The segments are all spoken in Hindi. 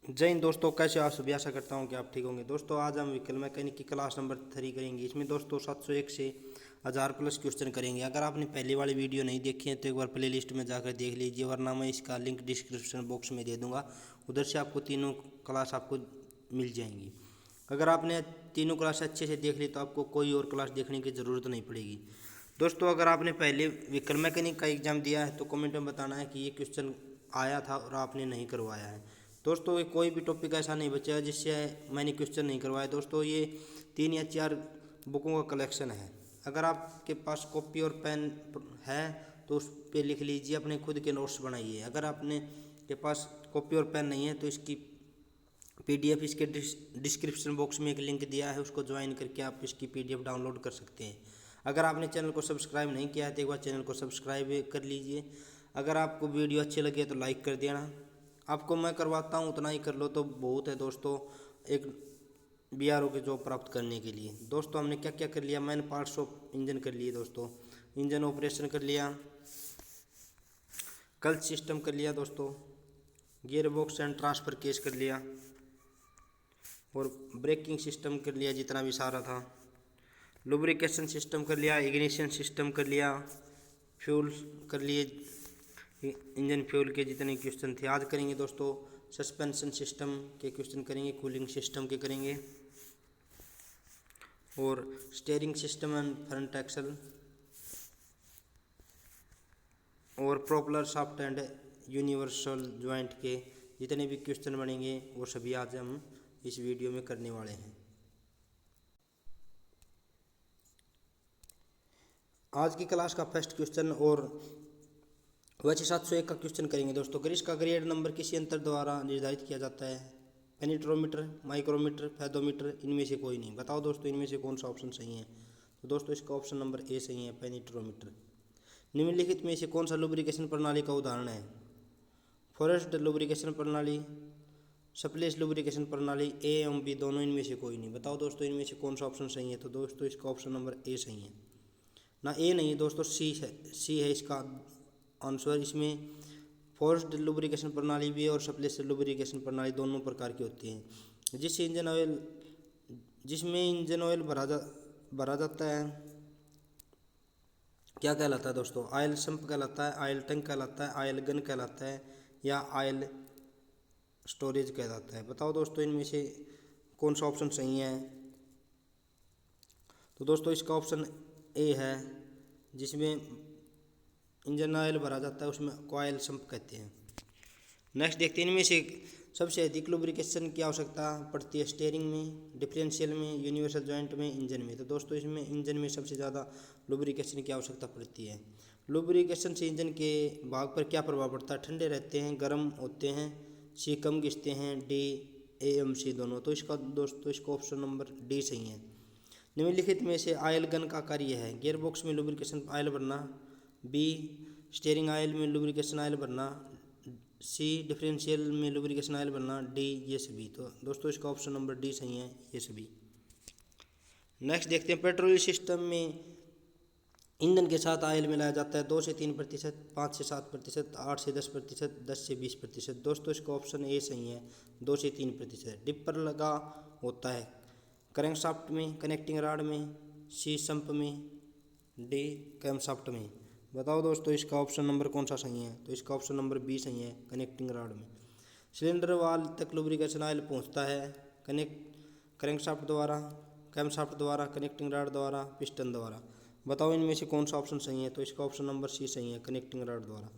जय हिंद दोस्तों, कैसे आप सभी। आशा करता हूँ कि आप ठीक होंगे। दोस्तों आज हम व्हीकल मैकेनिक की क्लास नंबर 3 करेंगे। इसमें दोस्तों 701 से 1000 प्लस क्वेश्चन करेंगे। अगर आपने पहली वाली वीडियो नहीं देखी है तो एक बार प्ले लिस्ट में जाकर देख लीजिए, वरना मैं इसका लिंक डिस्क्रिप्शन बॉक्स में दे दूँगा। उधर से आपको तीनों क्लास आपको मिल जाएंगी। अगर आपने तीनों क्लास अच्छे से देख ली तो आपको कोई और क्लास देखने की ज़रूरत नहीं पड़ेगी। दोस्तों अगर आपने पहले व्हीकल मैकेनिक का एग्ज़ाम दिया है तो कमेंट में बताना है कि ये क्वेश्चन आया था और आपने नहीं करवाया है। दोस्तों ये कोई भी टॉपिक ऐसा नहीं बचा है जिससे मैंने क्वेश्चन नहीं करवाया। दोस्तों ये 3 या 4 बुकों का कलेक्शन है। अगर आपके पास कॉपी और पेन है तो उस पर लिख लीजिए, अपने खुद के नोट्स बनाइए। अगर आपने के पास कॉपी और पेन नहीं है तो इसकी पीडीएफ इसके डिस्क्रिप्शन बॉक्स में एक लिंक दिया है, उसको ज्वाइन करके आप इसकी पीडीएफ डाउनलोड कर सकते हैं। अगर आपने चैनल को सब्सक्राइब नहीं किया है तो एक बार चैनल को सब्सक्राइब कर लीजिए। अगर आपको वीडियो अच्छी लगे तो लाइक कर देना। आपको मैं करवाता हूँ उतना ही कर लो तो बहुत है दोस्तों, एक बीआरओ की जॉब प्राप्त करने के लिए। दोस्तों हमने क्या क्या कर लिया, मैंने पार्ट्स ऑफ इंजन कर लिए। दोस्तों इंजन ऑपरेशन कर लिया, क्लच सिस्टम कर लिया, दोस्तों gear box and transfer case कर लिया, और ब्रेकिंग सिस्टम कर लिया जितना भी सारा था, लुब्रिकेशन सिस्टम कर लिया, इग्निशन सिस्टम कर लिया, फ्यूल कर लिए, इंजन फ्यूल के जितने क्वेश्चन थे आज करेंगे। दोस्तों सस्पेंशन सिस्टम के क्वेश्चन करेंगे, कूलिंग सिस्टम के करेंगे, और steering system and front axle, और propeller shaft and universal joint के जितने भी क्वेश्चन बनेंगे वो सभी आज हम इस वीडियो में करने वाले हैं। आज की क्लास का फर्स्ट क्वेश्चन, और वैसे 701 का क्वेश्चन करेंगे दोस्तों। अगर इसका ग्रेड नंबर किसी अंतर द्वारा निर्धारित किया जाता है, पेनिट्रोमीटर, माइक्रोमीटर, फैदोमीटर, इनमें से कोई नहीं। बताओ दोस्तों इनमें से कौन सा ऑप्शन सही है। तो दोस्तों इसका ऑप्शन नंबर ए सही है, पेनिट्रोमीटर। निम्नलिखित में से कौन सा लुब्रिकेशन प्रणाली का उदाहरण है। फॉरेस्ट लुब्रिकेशन प्रणाली, सप्लेस लुब्रिकेशन प्रणाली, ए एवं बी दोनों, इनमें से कोई नहीं। बताओ दोस्तों इनमें से कौन सा ऑप्शन सही है। तो दोस्तों इसका ऑप्शन नंबर ए सही है ना, ए नहीं दोस्तों, सी है इसका आंसर। इसमें फोर्स्ड लुब्रिकेशन प्रणाली भी और सप्लेस लुब्रिकेशन प्रणाली दोनों प्रकार की होती हैं। जिसमें इंजन ऑयल भरा जाता है क्या कहलाता है दोस्तों। ऑयल सम्प कहलाता है, ऑयल टैंक कहलाता है, ऑयल गन कहलाता है, या ऑयल स्टोरेज कहलाता है। बताओ दोस्तों इनमें से कौन सा ऑप्शन सही है। तो दोस्तों इसका ऑप्शन ए है, जिसमें इंजन ऑयल भरा जाता है उसमें कॉयल सम्प कहते हैं। नेक्स्ट देखते हैं इनमें से सबसे अधिक लुब्रिकेशन की आवश्यकता पड़ती है स्टीयरिंग में, डिफरेंशियल में, यूनिवर्सल जॉइंट में, इंजन में। तो दोस्तों इसमें इंजन में सबसे ज़्यादा लुब्रिकेशन की आवश्यकता पड़ती है। लुब्रिकेशन से इंजन के भाग पर क्या प्रभाव पड़ता है। ठंडे रहते हैं, गर्म होते हैं, सी कम घिसते हैं, डी ए एम सी दोनों। तो इसका दोस्तों इसका ऑप्शन नंबर डी सही है। निम्नलिखित में से ऑयल गन का कार्य है। गियर बॉक्स में लुब्रिकेशन ऑयल भरना, बी स्टीयरिंग ऑयल में लुब्रिकेशन ऑयल भरना, सी डिफरेंशियल में लुब्रिकेशन ऑयल भरना, डी ये सभी। तो दोस्तों इसका ऑप्शन नंबर डी सही है, ये सभी। नेक्स्ट देखते हैं पेट्रोल सिस्टम में ईंधन के साथ ऑयल मिलाया जाता है 2 से 3%, 5 से 7%, 8 से 10%, 10 से 20%। दोस्तों इसका ऑप्शन ए सही है, 2 से 3%। डिपर लगा होता है क्रैंकशाफ्ट में, कनेक्टिंग रॉड में, सी संप में, डी क्रैंकशाफ्ट में। बताओ दोस्तों इसका ऑप्शन नंबर कौन सा सही है। तो इसका ऑप्शन नंबर बी सही है, कनेक्टिंग रॉड में। सिलेंडर वाल तक लुब्रिकेशन ऑयल पहुंचता है क्रैंकशाफ्ट द्वारा, कैमशाफ्ट द्वारा, कनेक्टिंग रॉड द्वारा, पिस्टन द्वारा। बताओ इनमें से कौन सा ऑप्शन सही है। तो इसका ऑप्शन नंबर सी सही है, कनेक्टिंग रॉड द्वारा।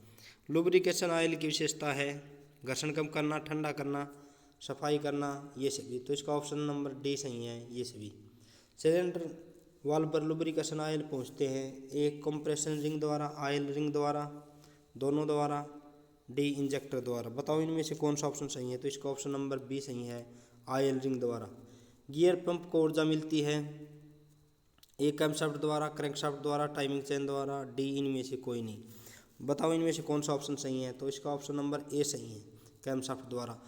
लुब्रिकेशन ऑयल की विशेषता है घर्षण कम करना, ठंडा करना, सफाई करना, ये सभी। तो इसका ऑप्शन नंबर डी सही है, ये सभी। सिलेंडर वाल्व पर लुब्रिकेशन ऑयल पहुंचते हैं, एक कंप्रेशन रिंग द्वारा, ऑयल रिंग द्वारा, दोनों द्वारा, डी इंजेक्टर द्वारा। बताओ इनमें से कौन सा ऑप्शन सही है। तो इसका ऑप्शन नंबर बी सही है, ऑयल रिंग द्वारा। गियर पंप को ऊर्जा मिलती है, एक कैमशाफ्ट द्वारा, क्रैंकशाफ्ट द्वारा, टाइमिंग चेन द्वारा, डी इनमें से कोई नहीं। बताओ इनमें से कौन सा ऑप्शन सही है। तो इसका ऑप्शन नंबर ए सही है, कैमशाफ्ट द्वारा।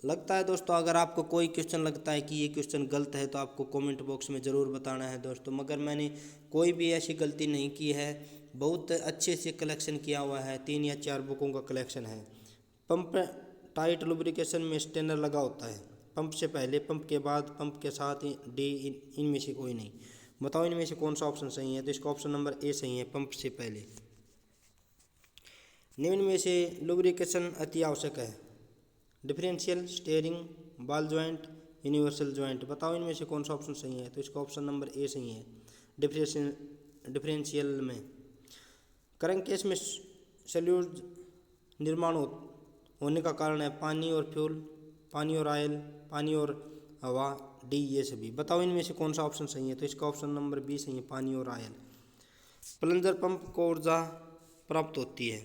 लगता है दोस्तों अगर आपको कोई क्वेश्चन लगता है कि ये क्वेश्चन गलत है तो आपको कमेंट बॉक्स में ज़रूर बताना है दोस्तों। मगर मैंने कोई भी ऐसी गलती नहीं की है, बहुत अच्छे से कलेक्शन किया हुआ है, 3 या 4 बुकों का कलेक्शन है। पंप टाइट लुब्रिकेशन में स्टेनर लगा होता है? पंप से पहले, पंप के बाद, पंप के साथ, डी इनमें से कोई नहीं। बताओ इनमें से कौन सा ऑप्शन सही है? तो इसका ऑप्शन नंबर ए सही है, पंप से पहले। निम्न में से लुब्रिकेशन अति आवश्यक है? Differential, steering, ball joint, universal joint. बताओ इनमें से कौन सा ऑप्शन सही है? तो इसका ऑप्शन नंबर ए सही है, डिफरेंशियल में। क्रैंककेस में सल्यूज निर्माण होने का कारण है पानी और फ्यूल, पानी और ऑयल, पानी और हवा, डी ये सभी। बताओ इनमें से कौन सा ऑप्शन सही है? तो इसका ऑप्शन नंबर बी सही है, पानी और ऑयल। प्लंजर पंप को ऊर्जा प्राप्त होती है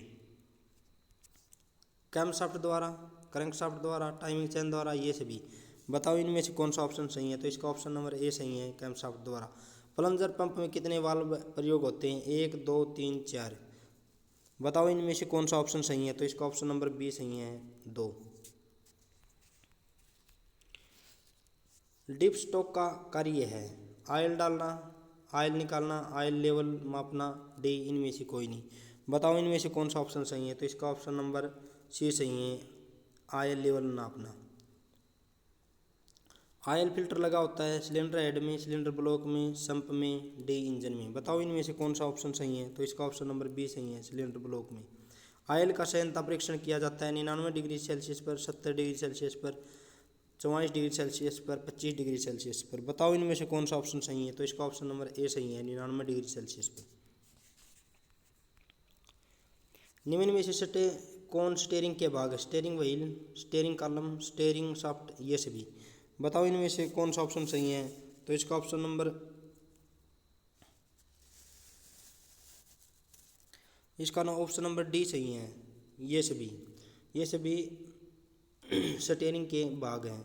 कैमशाफ्ट द्वारा, क्रैंकशाफ्ट द्वारा, टाइमिंग चेन द्वारा, ये सभी। बताओ इनमें से कौन सा ऑप्शन सही है? तो इसका ऑप्शन नंबर ए सही है, कैमशाफ्ट द्वारा। प्लंजर पंप में कितने वाल्व प्रयोग होते हैं? 1, 2, 3, 4। बताओ इनमें से कौन सा ऑप्शन सही है? तो इसका ऑप्शन नंबर बी सही है, 2। डिप स्टॉक का कार्य है? ऑयल डालना, ऑयल निकालना, ऑयल लेवल मापना, डी इनमें से कोई नहीं। बताओ इनमें से कौन सा ऑप्शन सही है? तो इसका ऑप्शन नंबर सी सही है, ऑयल लेवल नापना। ऑयल फिल्टर लगा होता है सिलेंडर हेड में, सिलेंडर ब्लॉक में, संप में, डी इंजन में। बताओ इनमें से कौन सा ऑप्शन सही है? तो इसका ऑप्शन नंबर बी सही है, सिलेंडर ब्लॉक में। ऑयल का संयंत्र परीक्षण किया जाता है 99 डिग्री सेल्सियस पर, 70 डिग्री सेल्सियस पर, 44 डिग्री सेल्सियस पर, 25 डिग्री सेल्सियस पर। बताओ इनमें से कौन सा ऑप्शन सही है? तो इसका ऑप्शन नंबर ए सही है, 99 डिग्री सेल्सियस पर। निम्न में से कौन स्टीयरिंग के भाग है? Steering wheel, steering column, steering shaft, ये सभी। बताओ इनमें से कौन सा ऑप्शन सही है? तो इसका ऑप्शन नंबर, इसका ना ऑप्शन नंबर डी सही है, ये सभी। ये सभी स्टीयरिंग के भाग हैं।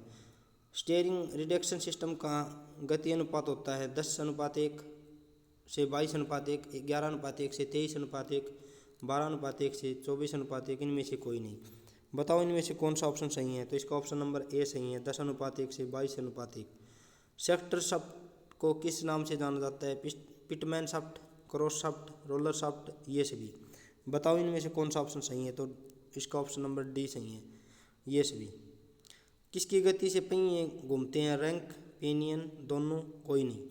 स्टीयरिंग रिडक्शन सिस्टम का गति अनुपात होता है 10:1 से 22:1, 11:1 से 23:1, 12:1 से 24:1, इनमें से कोई नहीं। बताओ इनमें से कौन सा ऑप्शन सही है? तो इसका ऑप्शन नंबर ए सही है, 10:1 से 22:1। सेक्टर शाफ्ट को किस नाम से जाना जाता है? Pitman shaft, cross shaft, roller shaft, ये सभी। बताओ इनमें से कौन सा ऑप्शन सही है? तो इसका ऑप्शन नंबर डी सही है, ये सभी। किसकी गति से पहिए घूमते हैं? रैंक, पिनियन, दोनों, कोई नहीं।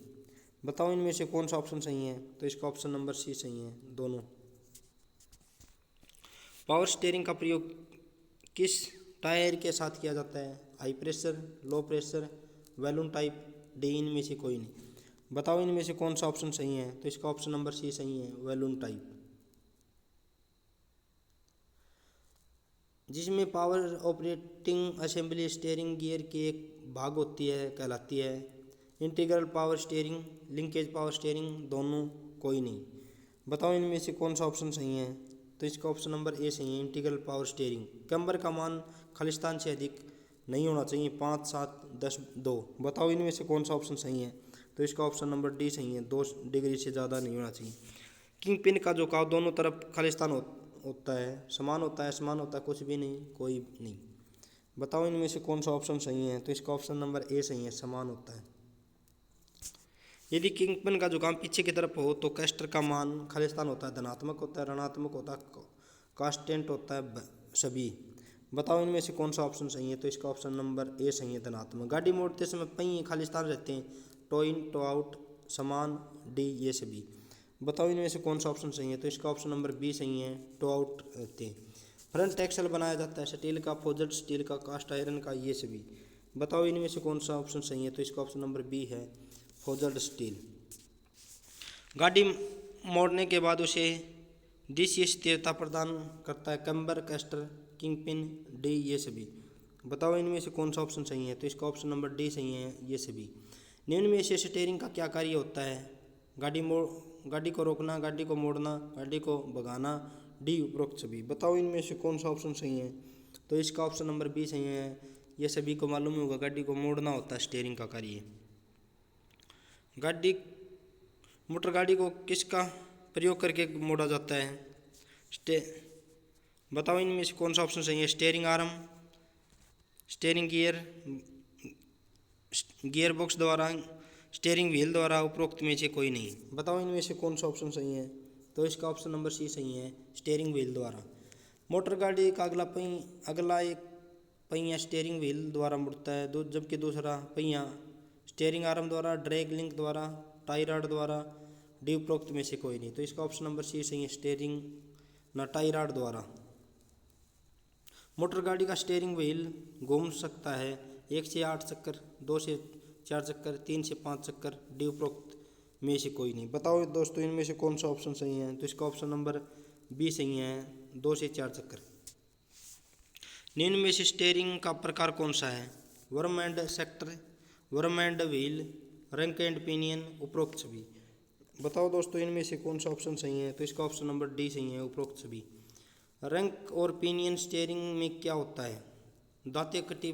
बताओ इनमें से कौन सा ऑप्शन सही है? तो इसका ऑप्शन नंबर सी सही है, दोनों। पावर स्टीयरिंग का प्रयोग किस टायर के साथ किया जाता है? High pressure, low pressure, balloon type, D इनमें से कोई नहीं। बताओ इनमें से कौन सा ऑप्शन सही है? तो इसका ऑप्शन नंबर सी सही है, बैलून टाइप। जिसमें power operating assembly steering gear की एक भाग होती है कहलाती है? Integral power steering, linkage power steering, दोनों, कोई नहीं। बताओ इनमें से कौन सा ऑप्शन सही है? तो इसका ऑप्शन नंबर ए सही है, इंटीग्रल पावर स्टीयरिंग। कैम्बर का मान खालिस्तान से अधिक नहीं होना चाहिए, 5, 7, 10, 2। बताओ इनमें से कौन सा ऑप्शन सही है? तो इसका ऑप्शन नंबर डी सही है, 2 डिग्री से ज़्यादा नहीं होना चाहिए। किंग पिन का झुकाव दोनों तरफ खालिस्तान होता है, समान होता है, समान होता है, कुछ भी नहीं, कोई नहीं। बताओ इनमें से कौन सा ऑप्शन सही है? तो इसका ऑप्शन नंबर ए सही है, समान होता है। यदि किंग पिन का झुकाव पीछे की तरफ हो तो कैस्टर का मान खालिस्तान होता है, धनात्मक होता है, ऋणात्मक होता है, कांस्टेंट होता है, सभी। बताओ इनमें से कौन सा ऑप्शन सही है? तो इसका ऑप्शन नंबर ए सही है, धनात्मक। गाड़ी मोड़ते समय पहिए खालिस्तान रहते हैं, टो इन, टो आउट, समान, डी ये सभी। बताओ इनमें से कौन सा ऑप्शन सही है? तो इसका ऑप्शन नंबर बी सही है, टो आउट रहते हैं। फ्रंट एक्सल बनाया जाता है स्टील का, फोर्जड स्टील का, कास्ट आयरन का, ये सभी। बताओ इनमें से कौन सा ऑप्शन सही है? तो इसका ऑप्शन नंबर बी है, फोर्जड स्टील। गाड़ी मोड़ने के बाद उसे दिशीय स्थिरता प्रदान करता है camber, castor, king pin, D ये सभी। बताओ इनमें से कौन सा ऑप्शन सही है? तो इसका ऑप्शन नंबर डी सही है, ये सभी। निम्न में से स्टीयरिंग का क्या कार्य होता है? गाड़ी को रोकना, गाड़ी को मोड़ना, गाड़ी को भगाना, डी उपरोक्त सभी। बताओ इनमें से कौन सा ऑप्शन सही है? तो इसका ऑप्शन नंबर बी सही है, ये सभी को मालूम होगा, गाड़ी को मोड़ना होता है स्टीयरिंग का कार्य। मोटर गाड़ी को किसका प्रयोग करके मोड़ा जाता है? बताओ इनमें से कौन सा ऑप्शन सही है? Steering arm, steering gear box द्वारा, स्टीयरिंग व्हील द्वारा, उपरोक्त में से कोई नहीं। बताओ इनमें से कौन सा ऑप्शन सही है? तो इसका ऑप्शन नंबर सी सही है, स्टीयरिंग व्हील द्वारा। मोटर गाड़ी का अगला एक पहिया स्टीयरिंग व्हील द्वारा मुड़ता है, जबकि दूसरा पहिया स्टीयरिंग आर्म द्वारा, ड्रैग लिंक द्वारा, टाई रॉड द्वारा, डी उपरोक्त में से कोई नहीं। तो इसका ऑप्शन नंबर सी सही है, स्टीयरिंग ना टाई रॉड द्वारा। मोटर गाड़ी का स्टीयरिंग व्हील घूम सकता है 1 से 8 चक्कर, 2 से 4 चक्कर, 3 से 5 चक्कर, डी उपरोक्त में से कोई नहीं। बताओ दोस्तों इनमें से कौन सा ऑप्शन सही है। तो इसका ऑप्शन नंबर बी सही है, 2 से 4 चक्कर। निम्न में से स्टीयरिंग का प्रकार कौन सा है। Worm and sector, worm and wheel, rack and pinion, उपरोक्त सभी। बताओ दोस्तों इनमें से कौन सा ऑप्शन सही है। तो इसका ऑप्शन नंबर डी सही है, उपरोक्त सभी। रंक और पिनियन स्टीयरिंग में क्या होता है। दांते कटी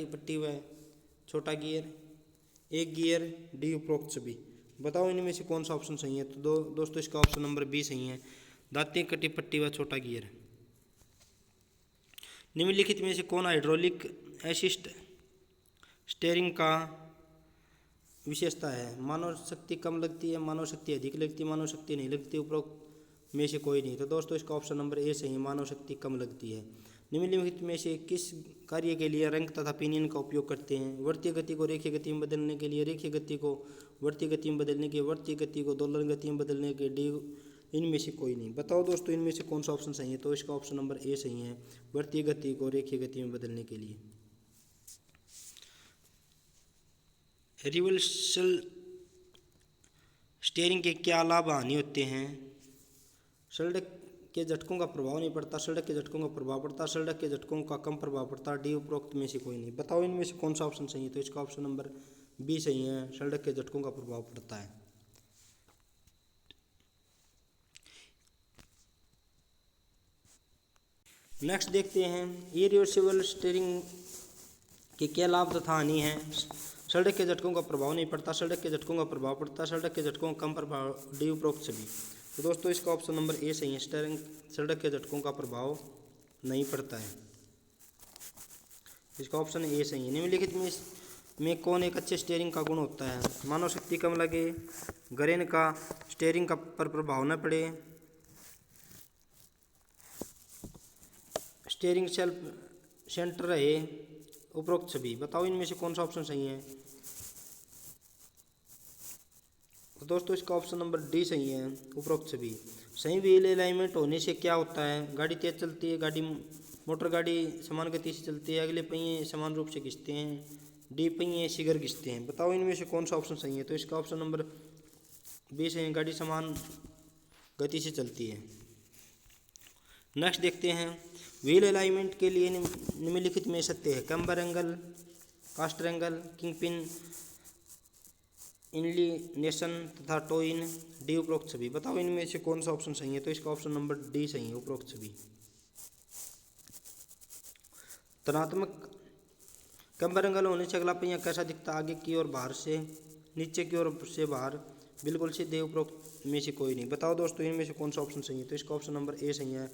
पट्टी व छोटा गियर, एक गियर, डी उपरोक्त सभी। बताओ इनमें से कौन सा ऑप्शन सही है। तो दोस्तों इसका ऑप्शन नंबर बी सही है, दांते कटी पट्टी व छोटा गियर। निम्नलिखित में से कौन हाइड्रोलिक असिस्ट स्टीयरिंग का विशेषता है। मानव शक्ति कम लगती है, मानव शक्ति अधिक लगती है, मानव शक्ति नहीं लगती, उपरोक्त में से कोई नहीं। तो दोस्तों इसका ऑप्शन नंबर ए सही है, मानव शक्ति कम लगती है। निम्नलिखित में से किस कार्य के लिए रंक तथा पिनियन का उपयोग करते हैं। वर्तीय गति को रेखीय गति में बदलने के लिए, रेखीय गति को वर्तीय गति में बदलने के, वर्तीय गति को दोलन गति में बदलने के, डी इनमें से कोई नहीं। बताओ दोस्तों इनमें से कौन सा ऑप्शन सही है। तो इसका ऑप्शन नंबर ए सही है, वर्तीय गति को रेखीय गति में बदलने के लिए। रिवर्सल स्टीयरिंग के क्या लाभ हानि होते हैं। सड़क के झटकों का प्रभाव नहीं पड़ता, सड़क के झटकों का प्रभाव पड़ता, सड़क के झटकों का कम प्रभाव पड़ता, डी उपरोक्त में से कोई नहीं। बताओ इनमें से कौन सा ऑप्शन सही है। तो इसका ऑप्शन नंबर बी सही है, सड़क के झटकों का प्रभाव पड़ता है। नेक्स्ट देखते हैं इरिवर्सिबल स्टीयरिंग के क्या लाभ तथा हानि है। सड़क के झटकों का प्रभाव नहीं पड़ता, सड़क के झटकों का प्रभाव पड़ता, सड़क के झटकों का कम प्रभाव, डी उपरोक्त सभी। तो दोस्तों इसका ऑप्शन नंबर ए सही है, स्टीयरिंग सड़क के झटकों का प्रभाव नहीं पड़ता है। इसका ऑप्शन ए सही है। निम्नलिखित में कौन एक अच्छे स्टीयरिंग का गुण होता है। मानव शक्ति कम लगे, ग्रेन का स्टीयरिंग का पर प्रभाव न पड़े, स्टीयरिंग सेल्फ सेंटर रहे, उपरोक्त सभी। बताओ इनमें से कौन सा ऑप्शन सही है। तो दोस्तों इसका ऑप्शन नंबर डी सही है, उपरोक्त सभी। सही व्हील अलाइनमेंट होने से क्या होता है। गाड़ी तेज चलती है, मोटर गाड़ी समान गति से चलती है, अगले पहिए समान रूप से खिंचते हैं, डी पहिए शीघ्र खिंचते हैं। बताओ इनमें से कौन सा ऑप्शन सही है। तो इसका ऑप्शन नंबर बी सही है, गाड़ी समान गति से चलती है। नेक्स्ट देखते हैं व्हील अलाइनमेंट के लिए निम्नलिखित में सत्य है। Camber angle, caster angle, kingpin, inclination तथा टो इन, डी उपरोक्त सभी। बताओ इनमें से कौन सा ऑप्शन सही है। तो इसका ऑप्शन नंबर डी सही है, उपरोक्त सभी। धनात्मक कैम्बर एंगल होने से अगला पहिया कैसा दिखता है। आगे की ओर बाहर से, नीचे की ओर से बाहर, बिल्कुल सीधे, उपरोक्त में से कोई नहीं। बताओ दोस्तों इनमें से कौन सा ऑप्शन सही है। तो इसका ऑप्शन नंबर ए सही है,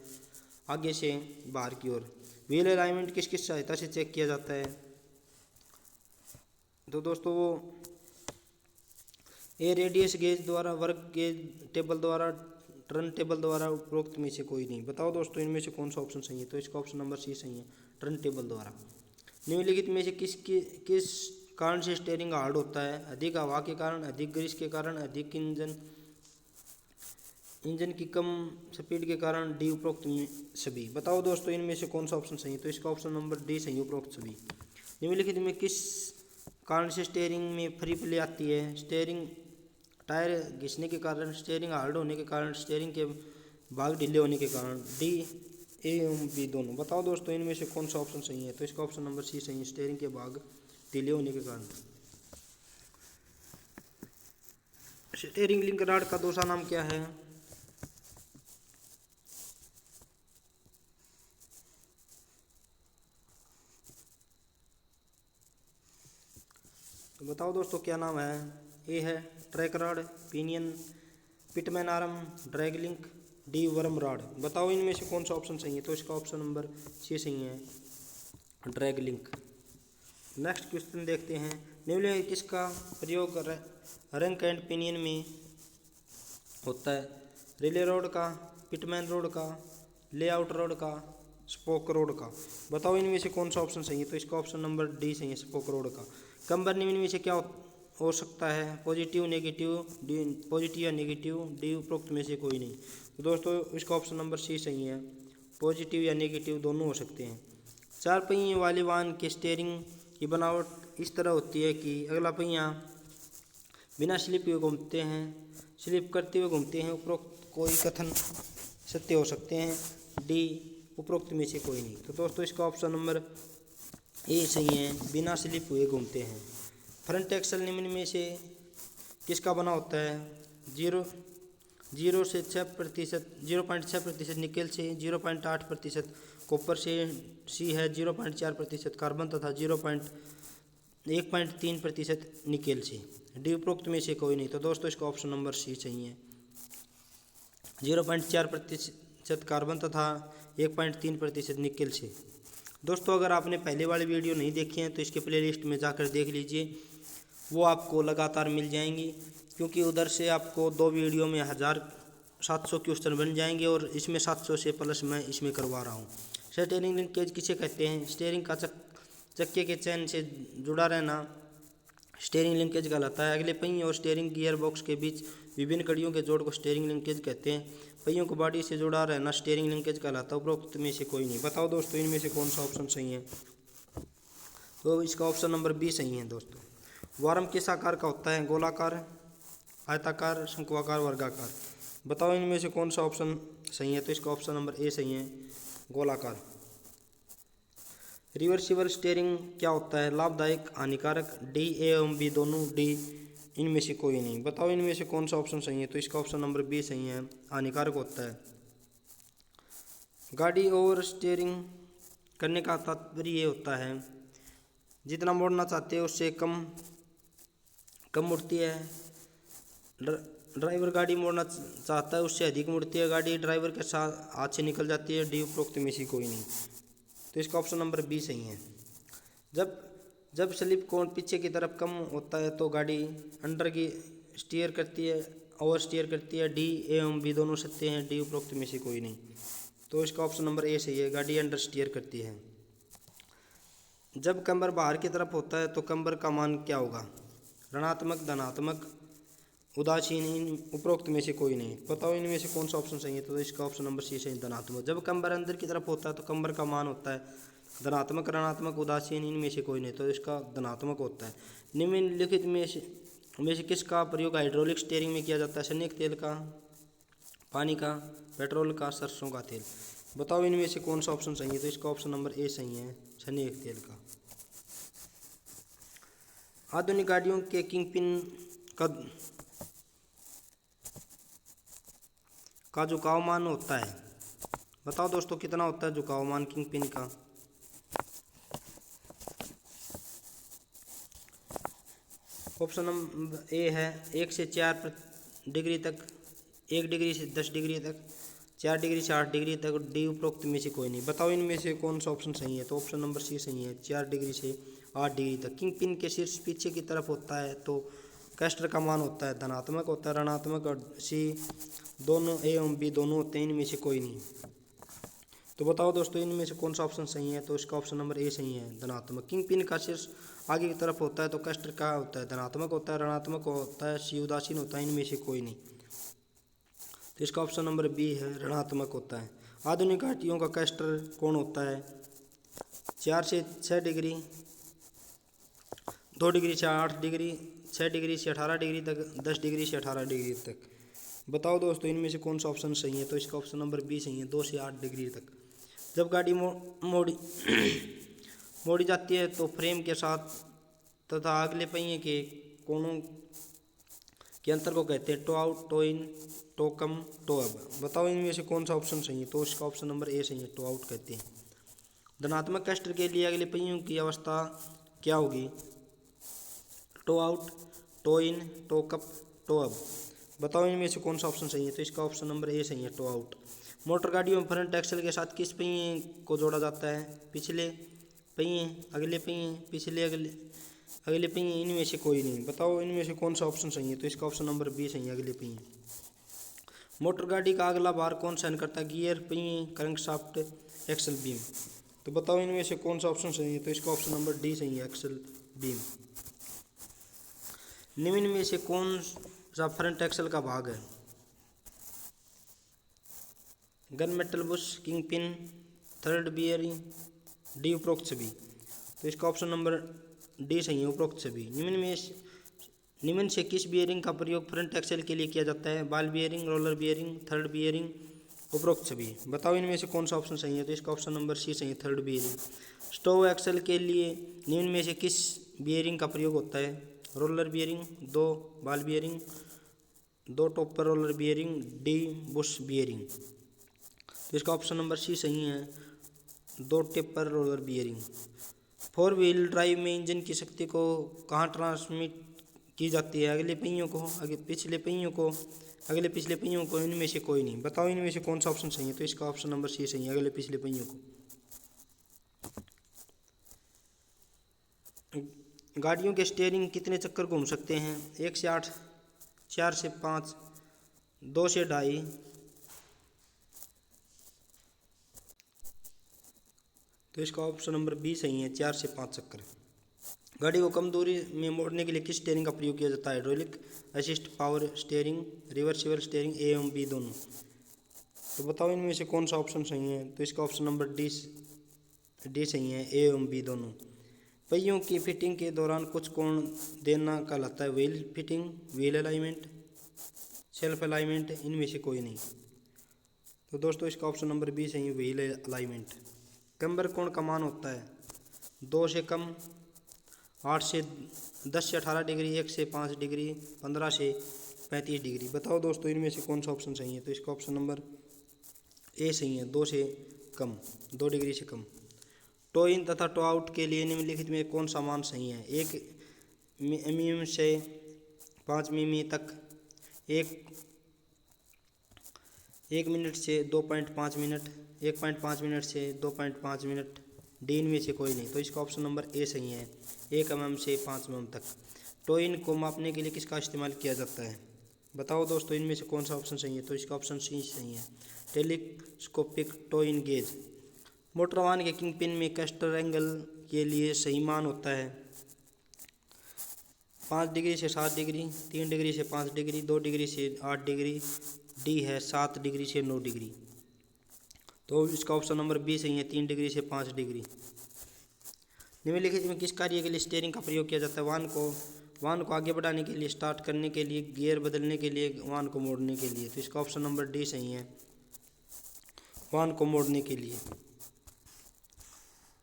आगे से बाहर की ओर। व्हील अलाइनमेंट किस किस सहायता से चेक किया जाता है। तो दोस्तों वो ए रेडियस गेज द्वारा, वर्क गेज टेबल द्वारा, टर्न टेबल द्वारा, उपरोक्त में से कोई नहीं। बताओ दोस्तों इनमें से कौन सा ऑप्शन सही है। तो इसका ऑप्शन नंबर सी सही है, टर्न टेबल द्वारा। निम्नलिखित में से किस कारण से स्टीयरिंग हार्ड होता है। अधिक हवा के कारण, अधिक ग्रीस के कारण, अधिक इंजन की कम स्पीड के कारण, डी उपरोक्त में सभी। बताओ दोस्तों इनमें से कौन सा ऑप्शन सही है। तो इसका ऑप्शन नंबर डी सही, उपरोक्त सभी। निम्नलिखित में किस कारण से स्टीयरिंग में फ्री प्ले आती है। स्टीयरिंग टायर घिसने के कारण, स्टीयरिंग हार्ड होने के कारण, स्टीयरिंग के भाग ढीले होने के कारण, डी ए एवं बी दोनों। बताओ दोस्तों इनमें से कौन सा ऑप्शन सही है। तो इसका ऑप्शन नंबर सी सही है, स्टीयरिंग के भाग ढीले होने के कारण। स्टीयरिंग लिंक रॉड का दूसरा नाम क्या है। तो बताओ दोस्तों क्या नाम है। ए है track rod, pinion, Pitman arm, drag link, D worm rod. बताओ इनमें से कौन सा ऑप्शन सही है। तो इसका ऑप्शन नंबर सी सही है, ड्रैग लिंक। नेक्स्ट क्वेश्चन देखते हैं निम्नलिखित किसका प्रयोग रंक एंड पिनियन में होता है। रिले रोड का, पिटमैन रोड का, लेआउट रोड का, स्पोक रोड का। बताओ इनमें से कौन सा ऑप्शन सही है, तो इसका ऑप्शन नंबर डी सही है, स्पोक रोड का। कंबर निम्न में से क्या हो सकता है, पॉजिटिव, नेगेटिव, डी पॉजिटिव या नेगेटिव, डी उपरोक्त में से कोई नहीं। तो दोस्तों इसका ऑप्शन नंबर सी सही है, पॉजिटिव या नेगेटिव दोनों हो सकते हैं। चार पहिए वाले वाहन के स्टीयरिंग की बनावट इस तरह होती है कि अगला पहिया बिना स्लिप हुए घूमते हैं, स्लिप करते हुए घूमते हैं। उपरोक्त कोई कथन सत्य हो सकते हैं, डी उपरोक्त में से कोई नहीं। तो दोस्तों इसका ऑप्शन नंबर ए सही है, बिना स्लिप हुए घूमते हैं। फ्रंट एक्सल निम्न में से किसका बना होता है, 0.6% निकेल से, 0.8% कॉपर से, सी है 0.4% कार्बन तथा 1.3% निकेल से, डी उपरोक्त में से कोई नहीं। तो दोस्तों इसका ऑप्शन नंबर सी सही है, 0.4% कार्बन तथा 1.3% निकेल से। दोस्तों अगर आपने पहले वाली वीडियो नहीं देखी है तो इसके प्लेलिस्ट में जाकर देख लीजिए, वो आपको लगातार मिल जाएंगी, क्योंकि उधर से आपको 2 वीडियो में 1700 क्वेश्चन बन जाएंगे और इसमें 700 से प्लस मैं इसमें करवा रहा हूँ। स्टीयरिंग लिंकेज किसे कहते हैं, स्टीयरिंग का चक्के के चैन से जुड़ा रहना स्टीयरिंग लिंकेज कहलाता है। अगले पहिए और स्टीयरिंग गियर बॉक्स के बीच विभिन्न कड़ियों के जोड़ को स्टीयरिंग लिंकेज कहते हैं। पहियों को बॉडी से जुड़ा रहना स्टीयरिंग लिंकेज कहलाता है। उपरोक्त में से कोई नहीं। बताओ दोस्तों इनमें से कौन सा ऑप्शन सही है, तो इसका ऑप्शन नंबर बी सही है। दोस्तों वार्म किस आकार का होता है, गोलाकार, आयताकार, शंक्वाकार, वर्गाकार। बताओ इनमें से कौन सा ऑप्शन सही है, तो इसका ऑप्शन नंबर ए सही है, गोलाकार। रिवर्सिबल स्टीयरिंग क्या होता है, लाभदायक, हानिकारक, डी ए एवं बी दोनों, डी इनमें से कोई नहीं। बताओ इनमें से कौन सा ऑप्शन सही है, तो इसका ऑप्शन नंबर बी सही है, हानिकारक होता है। गाड़ी ओवर स्टीयरिंग करने का तात्पर्य ये होता है, जितना मोड़ना चाहते हैं उससे कम मुड़ती है। ड्राइवर गाड़ी मोड़ना चाहता है उससे अधिक मुड़ती है गाड़ी, ड्राइवर के साथ हाथ से निकल जाती है, डी उपरोक्त में से कोई नहीं। तो इसका ऑप्शन नंबर बी सही है। जब स्लिप कोण पीछे की तरफ कम होता है तो गाड़ी अंडर की स्टीयर करती है, ओवर स्टीयर करती है, डी एवं बी दोनों सत्य हैं, डी उपरोक्त में से कोई नहीं। तो इसका ऑप्शन नंबर ए सही है, गाड़ी अंडर स्टीयर करती है। जब कमर बाहर की तरफ होता है तो कमर का मान क्या होगा, ऋणात्मक, धनात्मक, उदासीन, इन उपरोक्त में से कोई नहीं। बताओ इनमें से कौन सा ऑप्शन सही है, तो इसका ऑप्शन नंबर सी सही, धनात्मक। जब कमर अंदर की तरफ होता है तो कमर का मान होता है धनात्मक, ऋणात्मक, उदासीन, इनमें से कोई नहीं। तो इसका धनात्मक होता है। निम्नलिखित में से किसका प्रयोग हाइड्रोलिक स्टीयरिंग में किया जाता है, सनक तेल का, पानी का, पेट्रोल का, सरसों का तेल। बताओ इनमें से कौन सा ऑप्शन सही है, तो इसका ऑप्शन नंबर ए सही है, सनक तेल का। आधुनिक गाड़ियों के किंगपिन का झुकाव मान होता है। बताओ दोस्तों कितना होता है झुकाव मान किंगपिन का। ऑप्शन नंबर ए है 1 से 4 डिग्री तक, 1 डिग्री से 10 डिग्री तक, 4 डिग्री से 8 डिग्री तक, डी उपरोक्त में से कोई नहीं। बताओ इनमें से कौन सा ऑप्शन सही है, तो ऑप्शन नंबर सी सही है, 4 डिग्री से 8 डिग्री तक। किंगपिन के शीर्ष पीछे की तरफ होता है तो कैस्टर का मान होता है धनात्मक होता है, ऋणात्मक, और सी दोनों, ए एवं बी दोनों होते हैं, इनमें से कोई नहीं। तो बताओ दोस्तों इनमें से कौन सा ऑप्शन सही है, तो इसका ऑप्शन नंबर ए सही है, धनात्मक। किंगपिन का शीर्ष आगे की तरफ होता है तो कैस्टर का होता है धनात्मक होता है, ऋणात्मक होता है, सी उदासीन होता है, इनमें से कोई नहीं। तो इसका ऑप्शन नंबर बी है, ऋणात्मक होता है। आधुनिक गाड़ियों का कैस्टर कोण होता है 4 से 6 डिग्री, 2 डिग्री से 8 डिग्री, 6 डिग्री से 18 डिग्री तक, 10 डिग्री से 18 डिग्री तक। बताओ दोस्तों इनमें से कौन सा ऑप्शन सही है, तो इसका ऑप्शन नंबर बी सही है, 2 से 8 डिग्री तक। जब गाड़ी मोड़ी जाती है तो फ्रेम के साथ तथा अगले पहिए के कोणों के अंतर को कहते हैं toe out, toe in, toe कम, टो अब। बताओ इनमें से कौन सा ऑप्शन सही है, तो इसका ऑप्शन नंबर ए सही है, टो आउट कहते हैं। धनात्मक कैस्टर के लिए अगले पहियों की अवस्था क्या होगी, toe out, toe in, toe cup, toe अब। बताओ इनमें से कौन सा ऑप्शन सही है, तो इसका ऑप्शन नंबर ए सही है, टो आउट। मोटर गाड़ियों में फ्रंट एक्सल के साथ किस पहिए को जोड़ा जाता है, पिछले पहिए, अगले पहिए, पिछले अगले पहिए, इनमें से कोई नहीं। बताओ इनमें से कौन सा ऑप्शन सही है, तो इसका ऑप्शन नंबर बी सही है, अगले पहिए। मोटर गाड़ी का अगला भार कौन सहन करता है, गियर, पहिए, क्रैंकशाफ्ट, एक्सल बीम। तो बताओ इनमें से कौन सा ऑप्शन सही है? तो इसका ऑप्शन नंबर डी सही है, एक्सल बीम। निम्न में से कौन सा फ्रंट एक्सल का भाग है? Gun metal Bush, king pin, third bearing, D उपरोक्त सभी। तो इसका ऑप्शन नंबर डी सही है, उपरोक्त सभी। निम्न से किस बियरिंग का प्रयोग फ्रंट एक्सल के लिए किया जाता है? Ball bearing, roller bearing, third bearing, उपरोक्त सभी। बताओ इनमें से कौन सा ऑप्शन सही है? तो इसका ऑप्शन नंबर सी सही है, थर्ड बियरिंग। स्टोव एक्सल के लिए निम्न में से किस बियरिंग का प्रयोग होता है? Roller bearing, 2 ball bearing, 2 topper roller bearing, D Bush bearing. तो इसका ऑप्शन नंबर सी सही है, 2 taper roller bearing. 4 wheel drive में इंजन की शक्ति को कहाँ ट्रांसमिट की जाती है? अगले पहियों को, आगे पिछले पहियों को, अगले पिछले पहियों को, इनमें से कोई नहीं। बताओ इनमें से कौन सा ऑप्शन सही है? तो इसका ऑप्शन नंबर सी सही है, अगले पिछले पहियों को। गाड़ियों के स्टीयरिंग कितने चक्कर घूम सकते हैं? 1 से 8, 4 से 5, 2 से 2.5। तो इसका ऑप्शन नंबर बी सही है, 4 से 5 चक्कर। गाड़ी को कम दूरी में मोड़ने के लिए किस स्टीयरिंग का प्रयोग किया जाता है? Hydraulic, assist power steering, reversible steering, A एवं बी दोनों। तो बताओ इनमें से कौन सा ऑप्शन सही है? तो इसका ऑप्शन नंबर डी सही है, ए एवं बी दोनों। पहियों की फिटिंग के दौरान कुछ कोण देना कहलाता है? Wheel fitting, wheel alignment, self alignment, इनमें से कोई नहीं। तो दोस्तों इसका ऑप्शन नंबर बी सही है, व्हील अलाइनमेंट। कैम्बर कोण का मान होता है? 2 से कम, 8 से 10 से 18 डिग्री, 1 से 5 डिग्री, 15 से 35 डिग्री। बताओ दोस्तों इनमें से कौन सा ऑप्शन सही है? तो इसका ऑप्शन नंबर ए सही है, 2 से कम, 2 डिग्री से कम। टो इन तथा टो आउट के लिए निम्नलिखित में कौन सा मान सही है? 1 mm से 5 mm तक, 1 मिनट से 2.5 मिनट, 1.5 मिनट से 2.5 मिनट, डी इनमें से कोई नहीं। तो इसका ऑप्शन नंबर ए सही है, 1 mm से 5 mm तक। टो इन को मापने के लिए किसका इस्तेमाल किया जाता है? बताओ दोस्तों इनमें से कौन सा ऑप्शन सही है? तो इसका ऑप्शन सी सही है, telescopic toe in gauge. Motor वाहन के किंग पिन में कैस्टर एंगल के लिए सही मान होता है? 5 डिग्री से 7 डिग्री, 3 डिग्री से 5 डिग्री, 2 डिग्री से 8 डिग्री, डी है 7 डिग्री से 9 डिग्री। तो इसका ऑप्शन नंबर बी सही है, 3 डिग्री से 5 डिग्री। निम्नलिखित में किस कार्य के लिए स्टीयरिंग का प्रयोग किया जाता है? वाहन को आगे बढ़ाने के लिए, स्टार्ट करने के लिए, गियर बदलने के लिए, वाहन को मोड़ने के लिए। तो इसका ऑप्शन नंबर डी सही है, वाहन को मोड़ने के लिए।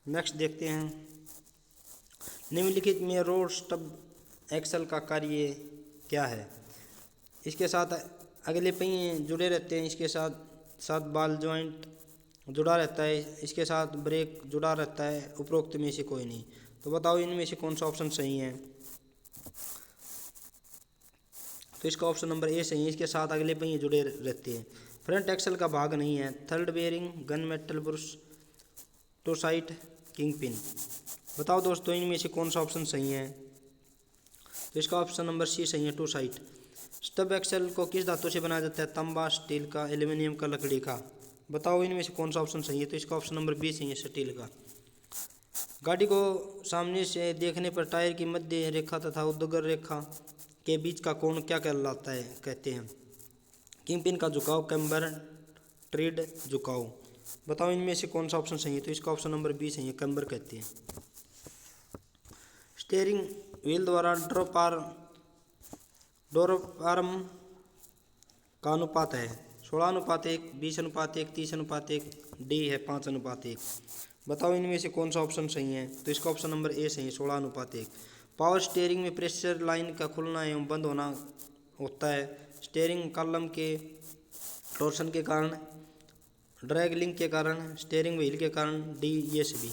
नेक्स्ट देखते हैं, निम्नलिखित में रोड स्टब एक्सल का कार्य क्या है? इसके साथ अगले पहिए जुड़े रहते हैं, इसके साथ साथ बॉल जॉइंट जुड़ा रहता है, इसके साथ ब्रेक जुड़ा रहता है, उपरोक्त में से कोई नहीं। तो बताओ इनमें से कौन सा ऑप्शन सही है? तो इसका ऑप्शन नंबर ए सही है, इसके साथ अगले पहिए जुड़े रहते हैं। फ्रंट एक्सल का भाग नहीं है? Third bearing, gun metal brush, two site, king pin. बताओ दोस्तों इनमें से कौन सा ऑप्शन सही है? तो इसका ऑप्शन नंबर सी सही है, टू साइट। स्टब एक्सल को किस धातु से बनाया जाता है? तांबा, स्टील का, एल्यूमिनियम का, लकड़ी का। बताओ इनमें से कौन सा ऑप्शन सही है? तो इसका ऑप्शन नंबर बी सही है, स्टील का। गाड़ी को सामने से देखने पर टायर की मध्य रेखा तथा उद्गत रेखा के बीच का कोण क्या कहलाता है, कहते हैं? किंग पिन का झुकाव, कैम्बर, ट्रिड झुकाव। बताओ इनमें से कौन सा ऑप्शन सही है? तो इसका ऑप्शन नंबर बी सही है, कैम्बर कहते हैं। स्टीयरिंग व्हील द्वारा ड्रॉप आर्म का अनुपात है? 16:1, 20:1, 30:1, डी है 5:1। बताओ इनमें से कौन सा ऑप्शन सही है? तो इसका ऑप्शन नंबर ए सही है, 16:1। पावर स्टीयरिंग में प्रेशर लाइन का खुलना एवं बंद होना होता है स्टीयरिंग कॉलम के टॉर्सन के कारण, ड्रैग लिंक के कारण, स्टीयरिंग व्हील के कारण, डी ये सभी।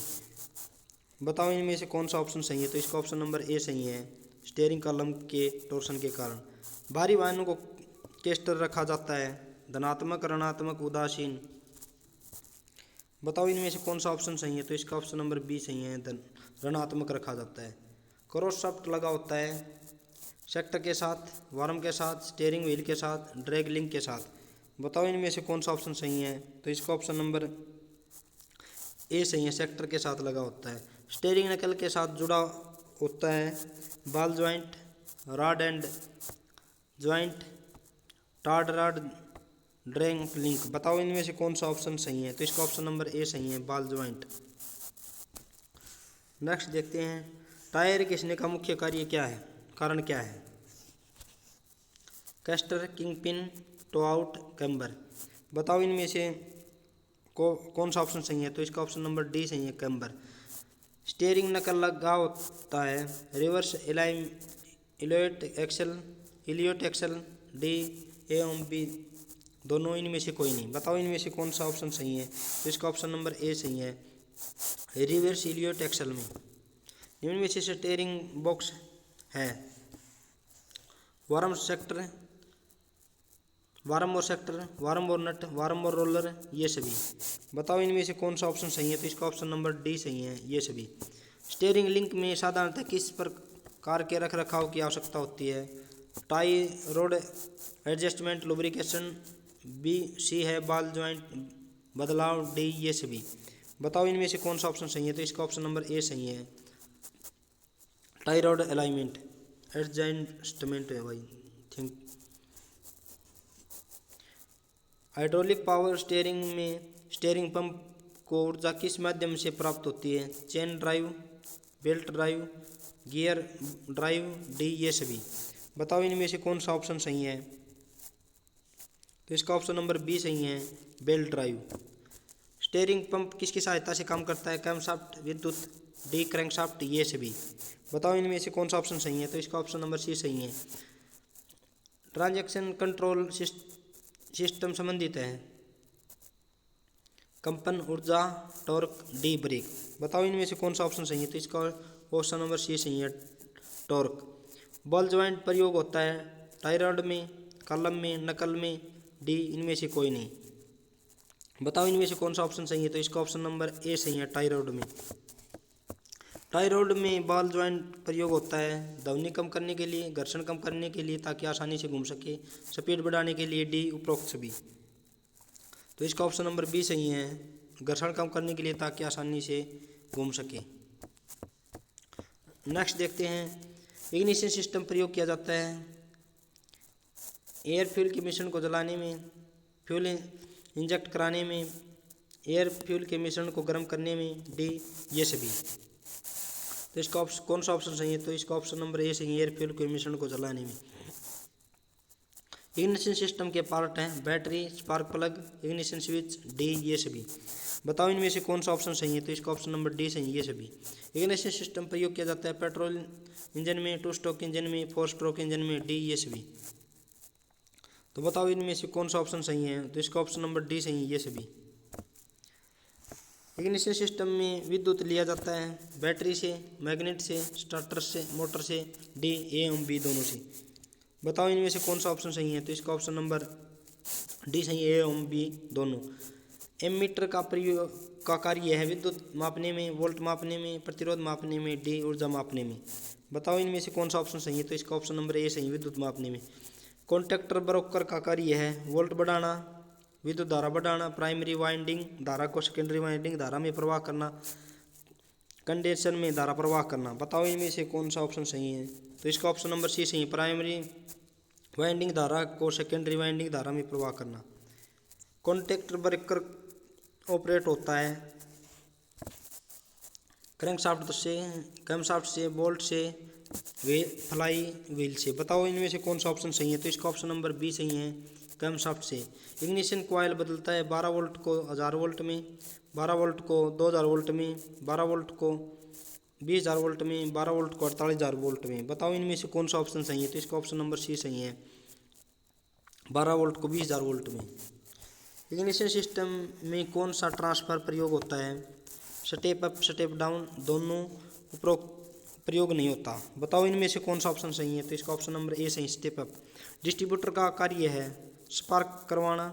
बताओ इनमें से कौन सा ऑप्शन सही है? तो इसका ऑप्शन नंबर ए सही है, स्टीयरिंग कॉलम के टॉर्सन के कारण। भारी वाहनों को किस तरह रखा जाता है? धनात्मक, ऋणात्मक, उदासीन। बताओ इनमें से कौन सा ऑप्शन सही है? तो इसका ऑप्शन नंबर बी सही है, ऋणात्मक रखा जाता है। क्रॉस शाफ्ट लगा होता है सेक्टर के साथ, वार्म के साथ, स्टीयरिंग व्हील के साथ, ड्रैग लिंक के साथ। बताओ इनमें से कौन सा ऑप्शन सही है? तो इसका ऑप्शन नंबर ए सही है, सेक्टर के साथ लगा होता है। स्टीयरिंग नकल के साथ जुड़ा होता है। Ball joint, rod and joint, tarred rod, drag link. बताओ इनमें से कौन सा ऑप्शन सही है? तो इसका ऑप्शन नंबर ए सही है, बॉल जॉइंट। नेक्स्ट देखते हैं, टायर घिसने का मुख्य कार्य क्या है, कारण क्या है? Caster, kingpin, toe out, camber. बताओ इनमें से कौन सा ऑप्शन सही है? तो इसका ऑप्शन नंबर डी सही है, कैम्बर। स्टीयरिंग नकल लगा होता है। रिवर्स इलियोट एक्सल, डी, ए एवं बी दोनों, इनमें से कोई नहीं। बताओ इनमें से कौन सा ऑप्शन सही है? तो इसका ऑप्शन नंबर ए सही है, रिवर्स इलियोट एक्सल में। निम्न में से स्टीयरिंग बॉक्स है वार्म सेक्टर, वार्म और सेक्टर, वार्म और नट, वार्म और रोलर, ये सभी। बताओ इनमें से कौन सा ऑप्शन सही है? तो इसका ऑप्शन नंबर डी सही है, ये सभी। स्टीयरिंग लिंक में साधारणतः किस प्रकार के रख रखाव की आवश्यकता होती है? Tie rod adjustment, lubrication, B, C है बॉल जॉइंट बदलाव, डी, ये सभी। बताओ इनमें से कौन सा ऑप्शन सही है? तो इसका ऑप्शन नंबर ए सही है, टाई रोड अलाइनमेंट एडजस्टमेंट है भाई, थिंक। हाइड्रोलिक पावर स्टीयरिंग में स्टीयरिंग पंप को ऊर्जा किस माध्यम से प्राप्त होती है? Chain drive, belt drive, gear drive, D, ये सभी। बताओ इनमें से कौन सा ऑप्शन सही है? तो इसका ऑप्शन नंबर बी सही है, बेल्ट ड्राइव। स्टीयरिंग पंप किसकी सहायता से काम करता है? कैमशाफ्ट, विद्युत, डी, क्रैंकशाफ्ट, ये सभी। बताओ इनमें से कौन सा ऑप्शन सही है? तो इसका ऑप्शन नंबर सी सही है, ट्रांजैक्शन कंट्रोल सिस्टम संबंधित है। कंपन, ऊर्जा, टॉर्क, डी, ब्रेक। बताओ इनमें से कौन सा ऑप्शन सही है? तो इसका ऑप्शन नंबर सी सही है, टॉर्क। बॉल जॉइंट प्रयोग होता है टायरॉयड में, कॉलम में, नकल में, डी, इनमें से कोई नहीं। बताओ इनमें से कौन सा ऑप्शन सही है? तो इसका ऑप्शन नंबर ए सही है, टायरॉयड में। टायरॉयड में बॉल जॉइंट प्रयोग होता है ध्वनि कम करने के लिए, घर्षण कम करने के लिए ताकि आसानी से घूम सके, स्पीड बढ़ाने के लिए, डी, उपरोक्त सभी। तो इसका ऑप्शन नंबर बी सही है, घर्षण कम करने के लिए ताकि आसानी से घूम सके। नेक्स्ट देखते हैं, इग्निशन सिस्टम प्रयोग किया जाता है एयर फ्यूल के मिश्रण को जलाने में, फ्यूल इंजेक्ट कराने में, एयर फ्यूल के मिश्रण को गर्म करने में, डी, ये सभी। तो इसका कौन सा ऑप्शन सही है? तो इसका ऑप्शन नंबर ए सही है, एयर फ्यूल के मिश्रण को जलाने में। इग्निशन सिस्टम के पार्ट हैं battery, spark plug, ignition switch, D, ये सभी। बताओ इनमें से कौन सा ऑप्शन सही है? तो इसका ऑप्शन नंबर डी सही है, ये सभी। इग्निशन सिस्टम प्रयोग किया जाता है पेट्रोल इंजन में, टू स्ट्रोक इंजन में, फोर स्ट्रोक इंजन में, डी, ये सभी। तो बताओ इनमें से कौन सा ऑप्शन सही है? तो इसका ऑप्शन नंबर डी सही है, ये सभी। इग्निशन सिस्टम में विद्युत लिया जाता है बैटरी से, मैग्नेट से, स्टार्टर से, मोटर से, डी, ए एवं बी दोनों से। बताओ इनमें से कौन सा ऑप्शन सही है? तो इसका ऑप्शन नंबर डी सही है, ए एवं बी दोनों। एमीटर का प्रयोग का कार्य है विद्युत मापने में, वोल्ट मापने में, प्रतिरोध मापने में, डी, ऊर्जा मापने में। बताओ इनमें से कौन सा ऑप्शन सही है? तो इसका ऑप्शन नंबर ए सही है, विद्युत मापने में। कॉन्टैक्टर ब्रोकर का कार्य है वोल्ट बढ़ाना, विद्युत धारा बढ़ाना, प्राइमरी वाइंडिंग धारा को सेकेंडरी वाइंडिंग धारा में प्रवाह करना, कंडेंसर में धारा प्रवाह करना। बताओ इनमें से कौन सा ऑप्शन सही है? तो इसका ऑप्शन नंबर सी सही है, प्राइमरी वाइंडिंग धारा को सेकेंडरी वाइंडिंग धारा में प्रवाह करना। कॉन्टैक्टर ब्रेकर ऑपरेट होता है क्रैंकशाफ्ट से, कैमशाफ्ट से, बोल्ट से, फ्लाई व्हील से। बताओ इनमें से कौन सा ऑप्शन सही है? तो इसका ऑप्शन नंबर बी सही है, कैमशाफ्ट से। इग्निशन कॉइल बदलता है 12 वोल्ट को 1000 वोल्ट में, 12 वोल्ट को 2000 वोल्ट में, 12 वोल्ट को 20000 वोल्ट में, 12 वोल्ट को 48000 वोल्ट में। बताओ इनमें से कौन सा ऑप्शन सही है? तो इसका ऑप्शन नंबर सी सही है, 12 वोल्ट को 20000 वोल्ट में। इग्निशन सिस्टम में कौन सा ट्रांसफर प्रयोग होता है? स्टेप अप, स्टेप डाउन, दोनों उपरोक्त प्रयोग नहीं होता। बताओ इनमें से कौन सा ऑप्शन सही है? तो इसका ऑप्शन नंबर ए सही, स्टेप अप। डिस्ट्रीब्यूटर का कार्य है स्पार्क करवाना,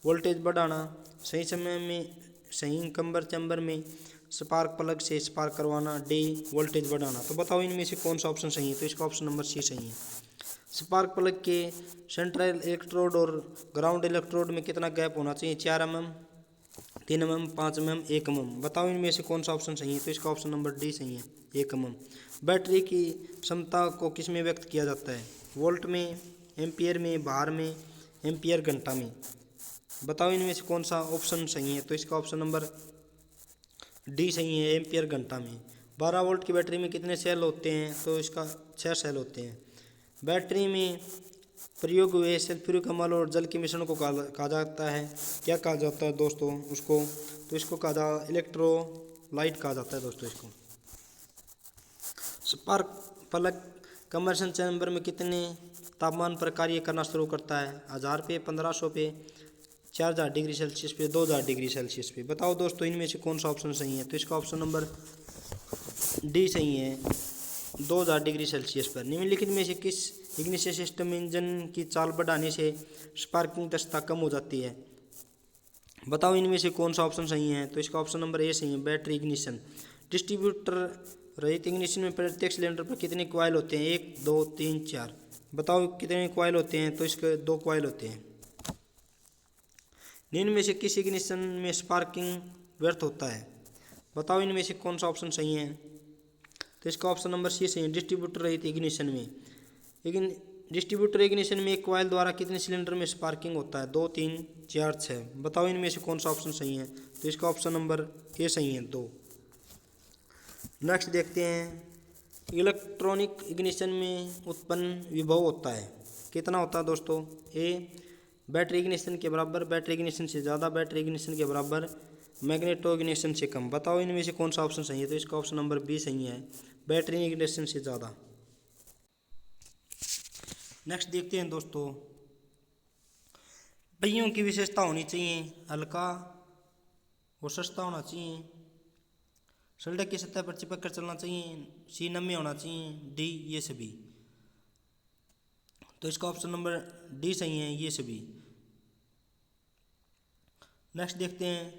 वोल्टेज बढ़ाना, सही समय में सही कम्बर चैम्बर में स्पार्क प्लग से स्पार्क करवाना, डी, वोल्टेज बढ़ाना। तो बताओ इनमें से कौन सा ऑप्शन सही है? तो इसका ऑप्शन नंबर सी सही है। स्पार्क प्लग के सेंट्रल इलेक्ट्रोड और ग्राउंड इलेक्ट्रोड में कितना गैप होना चाहिए? 4 mm। 3 mm, 5 mm, 1 mm। बताओ इनमें से कौन सा ऑप्शन सही है? तो इसका ऑप्शन नंबर डी सही है, 1 mm। बैटरी की क्षमता को किस में व्यक्त किया जाता है? वोल्ट में, एम्पियर में, बार में, एम्पियर घंटा में। बताओ इनमें से कौन सा ऑप्शन सही है? तो इसका ऑप्शन नंबर डी सही है, एम्पियर घंटा में। 12 वोल्ट की बैटरी में कितने सेल होते हैं? तो इसका 6 सेल होते हैं। बैटरी में प्रयोग हुए सल्फ्यूरिक अम्ल और जल के मिश्रण को कहा जाता है, क्या कहा जाता है दोस्तों उसको? तो इसको कहा इलेक्ट्रोलाइट कहा जाता है दोस्तों इसको। स्पार्क प्लग कंबशन चैम्बर में कितने तापमान पर कार्य करना शुरू करता है? 1000 पे, 1500 पे, 4000 डिग्री सेल्सियस पे, 2000 डिग्री सेल्सियस पे। बताओ दोस्तों इनमें से कौन सा ऑप्शन सही है? तो इसका ऑप्शन नंबर डी सही है, 2000 डिग्री सेल्सियस पर। निम्नलिखित में से किस इग्निशन सिस्टम में इंजन की चाल बढ़ाने से स्पार्किंग दक्षता कम हो जाती है? बताओ इनमें से कौन सा ऑप्शन सही है? तो इसका ऑप्शन नंबर ए सही है, बैटरी इग्निशन। डिस्ट्रीब्यूटर रहित इग्निशन में प्रत्येक सिलेंडर पर कितने कॉइल होते हैं? 1, 2, 3, 4। बताओ कितने कॉइल होते हैं? तो इसके 2 कॉइल होते हैं। निम्न में से किस इग्निशन में स्पार्किंग व्यर्थ होता है? बताओ इनमें से कौन सा ऑप्शन सही है? तो इसका ऑप्शन नंबर सी सही है, डिस्ट्रीब्यूटर रहित इग्निशन में। लेकिन डिस्ट्रीब्यूटर इग्निशन में एक कॉइल द्वारा कितने सिलेंडर में स्पार्किंग होता है? 2, 3, 4, 6। बताओ इनमें से कौन सा ऑप्शन सही है? तो इसका ऑप्शन नंबर ए सही है, 2। नेक्स्ट देखते हैं, इलेक्ट्रॉनिक इग्निशन में उत्पन्न विभव होता है, कितना होता है दोस्तों? ए बैटरी इग्निशन के बराबर, बैटरी इग्निशन से ज़्यादा, बैटरी इग्निशन के बराबर, मैग्नेटो इग्निशन से कम। बताओ इनमें से कौन सा ऑप्शन सही है? तो इसका ऑप्शन नंबर बी सही है, बैटरी इग्निशन से ज़्यादा। नेक्स्ट देखते हैं दोस्तों, पहियों की विशेषता होनी चाहिए, हल्का और सस्ता होना चाहिए, सड़क की सतह पर चिपक कर चलना चाहिए, सी नम्य होना चाहिए, डी ये सभी। तो इसका ऑप्शन नंबर डी सही है, ये सभी। नेक्स्ट देखते हैं,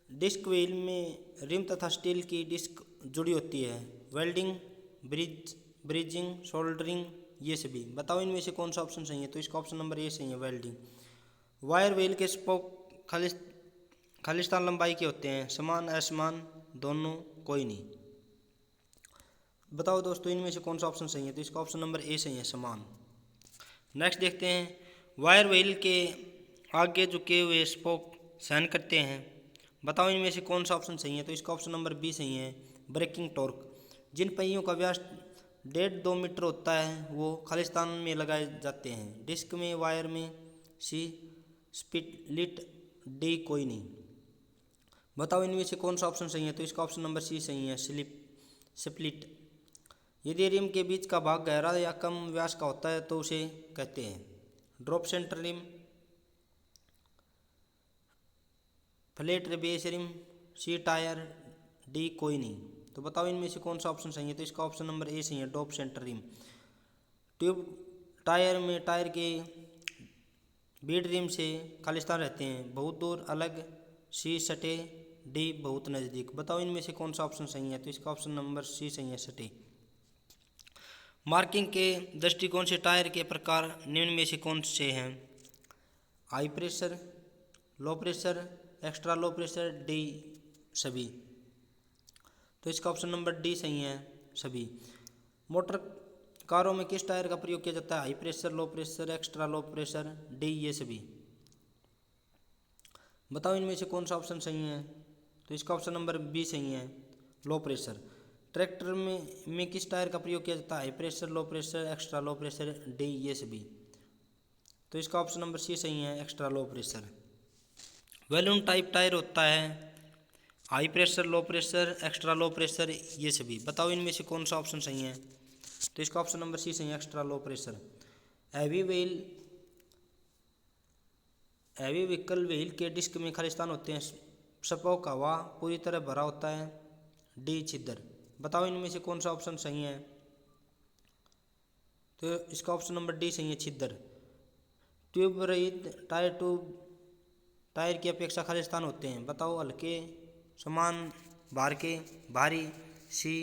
डिस्क व्हील में रिम तथा स्टील की डिस्क जुड़ी होती है, वेल्डिंग, ब्रिजिंग, सोल्डरिंग, ये सभी। बताओ इनमें से कौन सा ऑप्शन सही है? तो इसका ऑप्शन नंबर ए सही है, वेल्डिंग। वायर व्हील के स्पोक खालिस्तान लंबाई के होते हैं, समान, असमान, दोनों, कोई नहीं। बताओ दोस्तों इनमें से कौन सा ऑप्शन सही है? तो इसका ऑप्शन नंबर ए सही है, समान। नेक्स्ट देखते हैं, वायर व्हील के आगे झुके हुए स्पोक सहन करते हैं। बताओ इनमें से कौन सा ऑप्शन सही है? तो इसका ऑप्शन नंबर बी सही है, ब्रेकिंग टॉर्क। जिन पहियों का व्यास 1.5-2 मीटर होता है वो खालिस्तान में लगाए जाते हैं, डिस्क में, वायर में, सी स्प्लिट, डी कोई नहीं। बताओ इनमें से कौन सा ऑप्शन सही है? तो इसका ऑप्शन नंबर सी सही है, स्प्लिट। यदि रिम के बीच का भाग गहरा या कम व्यास का होता है तो उसे कहते हैं drop centre rim, flat base rim, C tyre, D कोई नहीं। तो बताओ इनमें से कौन सा ऑप्शन सही है? तो इसका ऑप्शन नंबर ए सही है, drop centre rim. Tube tyre में टायर के बीड रिम से खालिस्तान रहते हैं, बहुत दूर अलग, सी सटे, डी बहुत नज़दीक। बताओ इनमें से कौन सा ऑप्शन सही है? तो इसका ऑप्शन नंबर सी सही है, सटे। मार्किंग के दृष्टिकोण से टायर के प्रकार निम्न में से कौन से हैं? High pressure, low pressure, extra low pressure, D सभी। तो इसका ऑप्शन नंबर डी सही है, सभी। मोटर कारों में किस टायर का प्रयोग किया जाता है? High pressure, low pressure, extra low pressure, D ये सभी। बताओ इनमें से कौन सा ऑप्शन सही है? तो इसका ऑप्शन नंबर बी सही है, लो प्रेशर। ट्रैक्टर में किस टायर का प्रयोग किया जाता है? High pressure, low pressure, extra low pressure, D ये सभी। तो इसका ऑप्शन नंबर सी सही है, extra low pressure. Balloon type tyre होता है, high pressure, low pressure, extra low pressure, ये सभी। बताओ इनमें से कौन सा ऑप्शन सही है? तो इसका ऑप्शन नंबर सी सही है, extra low pressure. Heavy vehicle wheel के डिस्क में खालिस्तान होते हैं, स्पोक हवा पूरी तरह भरा होता है, डी छिद्र। बताओ इनमें से कौन सा ऑप्शन सही है? तो इसका ऑप्शन नंबर डी सही है, छिद्र। ट्यूब रहित टायर की अपेक्षा खालिस्तान होते हैं। बताओ हल्के, समान, भार के, भारी, सी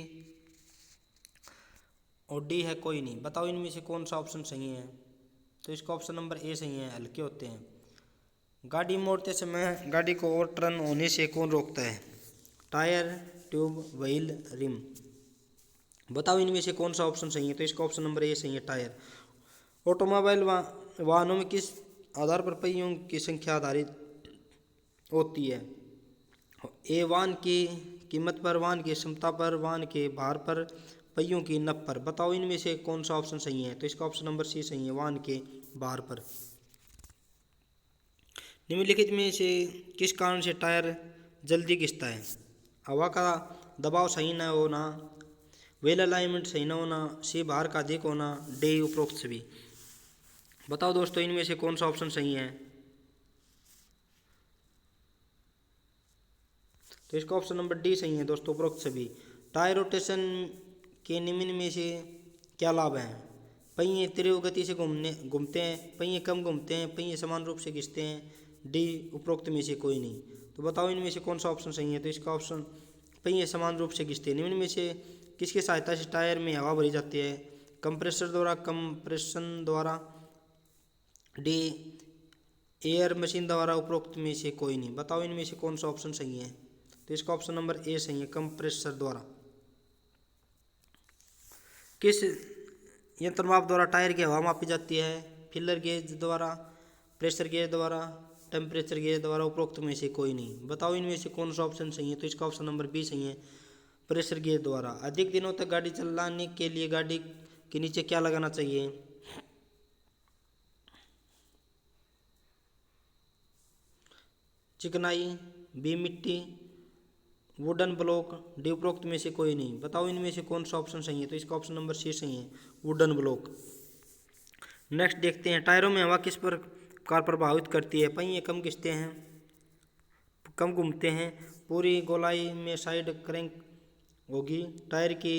और डी है कोई नहीं। बताओ इनमें से कौन सा ऑप्शन सही है? तो इसका ऑप्शन नंबर ए सही है, हल्के होते हैं। गाड़ी मोड़ते समय गाड़ी को ओवरटर्न होने से कौन रोकता है? Tyre, tube, wheel, rim. बताओ इनमें से कौन सा ऑप्शन सही है? तो इसका ऑप्शन नंबर ए सही है, टायर। ऑटोमोबाइल वाहनों में किस आधार पर पहियों की संख्या आधारित होती है? ए वाहन की कीमत पर, वाहन की क्षमता पर, वाहन के भार पर, पहियों की नप पर। बताओ इनमें से कौन सा ऑप्शन सही है? तो इसका ऑप्शन नंबर सी सही है, वाहन के भार पर। निम्नलिखित में से किस कारण से टायर जल्दी घिसता है? हवा का दबाव सही न होना, व्हील अलाइनमेंट सही न होना, सी भार का अधिक होना, डी उपरोक्त सभी। बताओ दोस्तों इनमें से कौन सा ऑप्शन सही है? तो इसका ऑप्शन नंबर डी सही है दोस्तों, उपरोक्त सभी। टायर रोटेशन के निम्न में से क्या लाभ हैं? पहिए तीव्र गति से घूमते हैं, पहिए कम घूमते हैं, पहिए समान रूप से खिंचते हैं, डी उपरोक्त में से कोई नहीं। तो बताओ इनमें से कौन सा ऑप्शन सही है? तो इसका ऑप्शन पहिए समान रूप से खिंचते हैं। निम्न में से किसकी सहायता से टायर में हवा भरी जाती है? कंप्रेसर द्वारा, कंप्रेशन द्वारा, डी एयर मशीन द्वारा, उपरोक्त में से कोई नहीं। बताओ इनमें से कौन सा ऑप्शन सही है? तो इसका ऑप्शन नंबर ए सही है, कंप्रेसर द्वारा। किस यंत्र माप द्वारा टायर की हवा मापी जाती है? फीलर गेज द्वारा, प्रेशर गेज द्वारा, टेम्परेचर गेज द्वारा, उपरोक्त में से कोई नहीं। बताओ इनमें से कौन सा ऑप्शन सही है? तो इसका ऑप्शन नंबर बी सही है, प्रेशर गेज द्वारा। अधिक दिनों तक गाड़ी चलाने के लिए गाड़ी के नीचे क्या लगाना चाहिए? चिकनाई, बी मिट्टी, वुडन ब्लॉक, डी उपरोक्त में से कोई नहीं। बताओ इनमें से कौन सा ऑप्शन सही है? तो इसका ऑप्शन नंबर सी सही है, वुडन ब्लॉक। नेक्स्ट देखते हैं, टायरों में हवा किस प्रकार प्रभावित करती है? पहिए कम घिसते हैं, कम घूमते हैं, पूरी गोलाई में साइड क्रैंक होगी, टायर की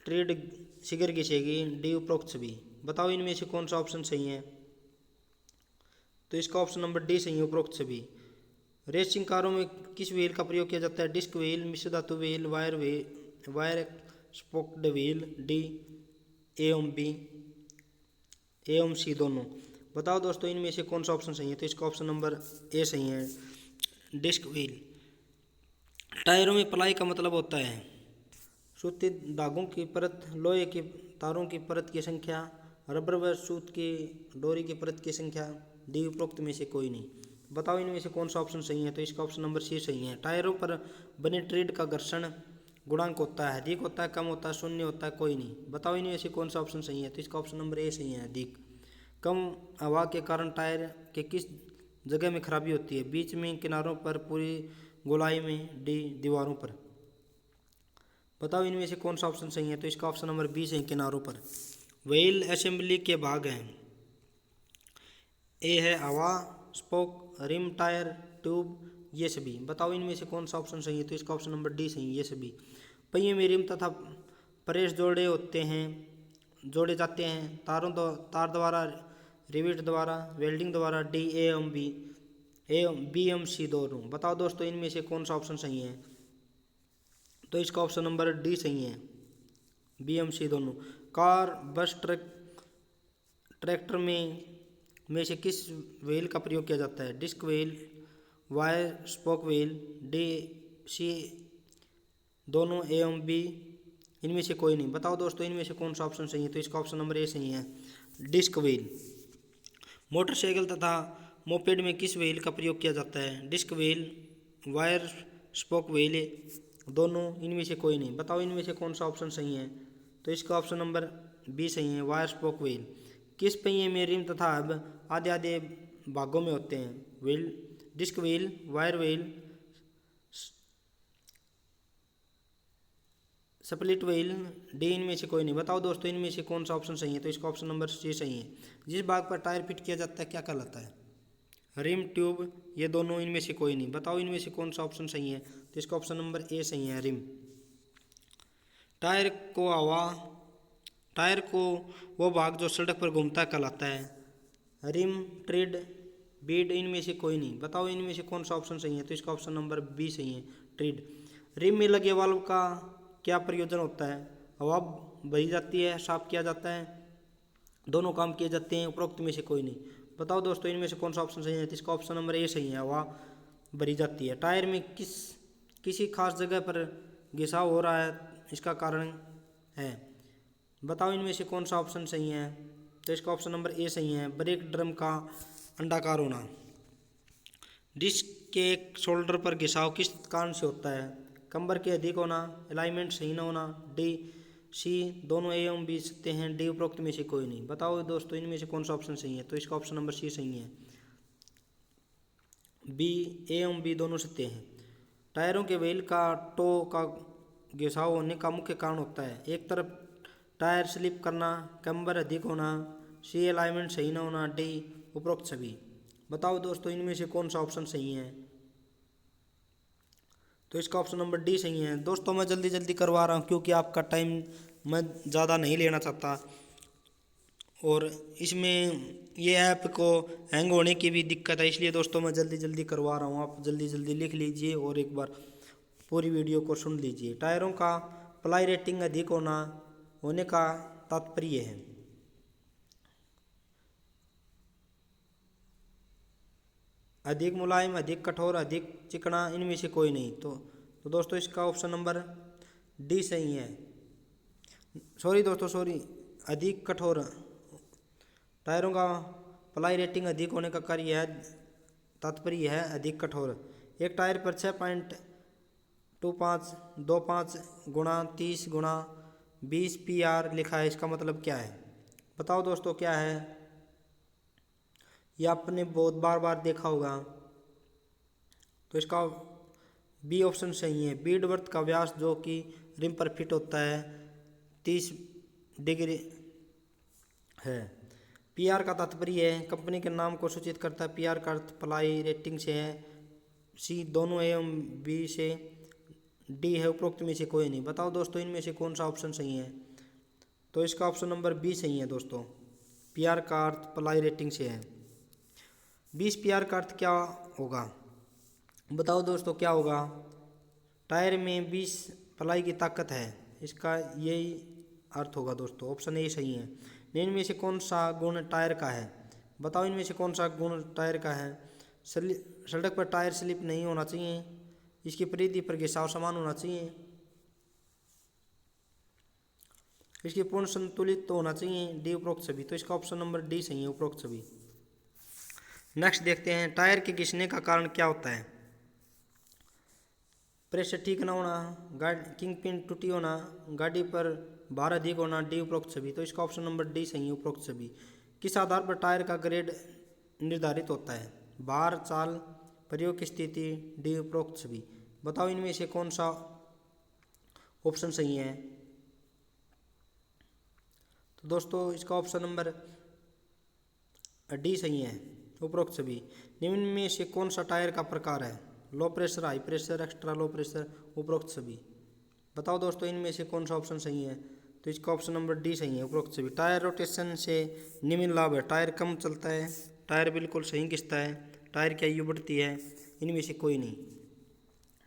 ट्रेड शीघ्र घिसेगी, डी उपरोक्त सभी। बताओ इनमें से कौन सा ऑप्शन सही है? तो इसका ऑप्शन नंबर डी सही है, उपरोक्त सभी। रेसिंग कारों में किस व्हील का प्रयोग किया जाता है? डिस्क व्हील, मिश्र धातु wheel, wire spoked wheel, D एवं बी एवं सी दोनों। बताओ दोस्तों इनमें से कौन सा ऑप्शन सही है? तो इसका ऑप्शन नंबर ए सही है, डिस्क व्हील। टायरों में पलाई का मतलब होता है सूती धागों की परत, लोहे की तारों की परत की संख्या, रबर व सूत की डोरी की परत की संख्या, डी उपरोक्त में से कोई नहीं। बताओ इनमें से कौन सा ऑप्शन सही है? तो इसका ऑप्शन नंबर सी सही है। टायरों पर बने ट्रेड का घर्षण गुणांक होता है, अधिक होता है, कम होता है, शून्य होता है, कोई नहीं। बताओ इनमें से कौन सा ऑप्शन सही है? तो इसका ऑप्शन नंबर ए सही है, अधिक। कम हवा के कारण टायर के किस जगह में खराबी होती है? बीच में, किनारों पर, पूरी गोलाई में, डी दीवारों पर। बताओ इनमें से कौन सा ऑप्शन सही है? तो इसका ऑप्शन नंबर बी सही, किनारों पर। व्हील असेंबली के भाग हैं, ए है हवा, स्पोक, रिम, टायर, ट्यूब, ये सभी। बताओ इनमें से कौन सा ऑप्शन सही है? तो इसका ऑप्शन नंबर डी सही है, ये सभी। पहिए में रिम तथा प्रेस जोड़े जाते हैं, तार द्वारा, रिवेट द्वारा, वेल्डिंग द्वारा, डी एवं बी एवं सी दोनों। बताओ दोस्तों इनमें से कौन सा ऑप्शन सही है? तो इसका ऑप्शन नंबर डी सही है, बी एम सी दोनों। कार, बस, ट्रैक्टर में से किस व्हील का प्रयोग किया जाता है? Disc wheel, wire spoke wheel, D C दोनों, एवं बी इनमें से कोई नहीं। बताओ दोस्तों इनमें से कौन सा ऑप्शन सही है? तो इसका ऑप्शन नंबर ए सही है, डिस्क व्हील। मोटरसाइकिल तथा मोपेड में किस व्हील का प्रयोग किया जाता है? Disc wheel, wire spoke wheel, दोनों, इनमें से कोई नहीं। बताओ इनमें से कौन सा ऑप्शन सही है? तो इसका ऑप्शन नंबर बी सही है, वायर स्पोक व्हील। किस पहिए में रिम तथा हब आधे आधे भागों में होते हैं? Wheel, disc wheel, wire wheel, split wheel, D इनमें से कोई नहीं। बताओ दोस्तों इनमें से कौन सा ऑप्शन सही है? तो इसका ऑप्शन नंबर सी सही है। जिस भाग पर टायर फिट किया जाता है क्या कहलाता है? रिम, ट्यूब, ये दोनों, इनमें से कोई नहीं। बताओ इनमें से कौन सा ऑप्शन सही है? तो इसका ऑप्शन नंबर ए सही है, रिम। टायर को वो भाग जो सड़क पर घूमता कहलाता है? रिम, ट्रेड, बीड, इनमें से कोई नहीं। बताओ इनमें से कौन सा ऑप्शन सही है? तो इसका ऑप्शन नंबर बी सही है, ट्रेड। रिम में लगे वाल्व का क्या प्रयोजन होता है? हवा भरी जाती है, साफ किया जाता है, दोनों काम किए जाते हैं, उपरोक्त में से कोई नहीं। बताओ दोस्तों इनमें से कौन सा ऑप्शन सही है? तो इसका ऑप्शन नंबर ए सही है, हवा भरी जाती है। टायर में किसी खास जगह पर घिसाव हो रहा है, इसका कारण है। बताओ इनमें से कौन सा ऑप्शन सही है? तो इसका ऑप्शन नंबर ए सही है, ब्रेक ड्रम का अंडाकार होना। डिस्क के शोल्डर पर घिसाव किस कारण से होता है? कंबर के अधिक होना, अलाइनमेंट सही न होना, डी सी दोनों ए एवं बी सत्य हैं, डी उपरोक्त में से कोई नहीं। बताओ दोस्तों इनमें से कौन सा ऑप्शन सही है? तो इसका ऑप्शन नंबर सी सही है, बी ए एवं बी दोनों सत्य हैं। टायरों के व्हील का टो का घिसाव होने का मुख्य कारण होता है, एक तरफ टायर स्लिप करना, कंबर अधिक होना, सी अलाइनमेंट सही न होना, डी उपरोक्त सभी। बताओ दोस्तों इनमें से कौन सा ऑप्शन सही है? तो इसका ऑप्शन नंबर डी सही है। दोस्तों मैं जल्दी जल्दी करवा रहा हूँ क्योंकि आपका टाइम मैं ज़्यादा नहीं लेना चाहता, और इसमें ये ऐप को हैंग होने की भी दिक्कत है, इसलिए दोस्तों मैं जल्दी जल्दी करवा रहा हूँ। आप जल्दी जल्दी लिख लीजिए और एक बार पूरी वीडियो को सुन लीजिए। टायरों का प्लाई रेटिंग अधिक होने का तात्पर्य है, अधिक मुलायम, अधिक कठोर, अधिक चिकना, इनमें से कोई नहीं। तो दोस्तों इसका ऑप्शन नंबर डी सही है। सॉरी दोस्तों, सॉरी, अधिक कठोर। टायरों का प्लाई रेटिंग अधिक होने का कार्य है, तात्पर्य है अधिक कठोर। एक टायर पर 6.25 गुणा 30 गुणा 20 PR लिखा है, इसका मतलब क्या है? बताओ दोस्तों क्या है? ये आपने बहुत बार बार देखा होगा। तो इसका बी ऑप्शन सही है, बीड वर्थ का व्यास जो कि रिम पर फिट होता है 30 डिग्री है। PR का तात्पर्य है कंपनी के नाम को सूचित करता है, PR का अर्थ प्लाई रेटिंग से है, सी दोनों एवं बी से, डी है उपरोक्त में से कोई नहीं। बताओ दोस्तों इनमें से कौन सा ऑप्शन सही है? तो इसका ऑप्शन नंबर बी सही है दोस्तों, PR का अर्थ प्लाई रेटिंग से है। 20 PR का अर्थ क्या होगा? बताओ दोस्तों क्या होगा? टायर में 20 प्लाई की ताकत है, इसका यही अर्थ होगा दोस्तों। ऑप्शन ए सही है। निम्न में से कौन सा गुण टायर का है? बताओ इनमें से कौन सा गुण टायर का है? सड़क पर टायर स्लिप नहीं होना चाहिए, इसकी परिधि पर घिसाव समान होना चाहिए, इसकी पूर्ण संतुलित तो होना चाहिए, डी उपरोक्त सभी। तो इसका ऑप्शन नंबर डी सही है, उपरोक्त सभी। नेक्स्ट देखते हैं, टायर के घिसने का कारण क्या होता है? प्रेशर ठीक न होना, गाड़ी किंग पिन टूटी होना, गाड़ी पर भार अधिक होना, डी उपरोक्त सभी। तो इसका ऑप्शन नंबर डी सही है, उपरोक्त सभी। किस आधार पर टायर का ग्रेड निर्धारित होता है? भार, चाल, प्रयोग की स्थिति, डी उपरोक्त सभी। बताओ इनमें से कौन सा ऑप्शन सही है? तो दोस्तों इसका ऑप्शन नंबर डी सही है, उपरोक्त सभी। निम्न में से कौन सा टायर का प्रकार है? Low pressure, high pressure, extra low pressure, उपरोक्त सभी। बताओ दोस्तों इनमें से कौन सा ऑप्शन सही है? तो इसका ऑप्शन नंबर डी सही है, उपरोक्त सभी। टायर रोटेशन से निम्न लाभ है, टायर कम चलता है, टायर बिल्कुल सही घिसता है, टायर की आयु बढ़ती है, इनमें से कोई नहीं।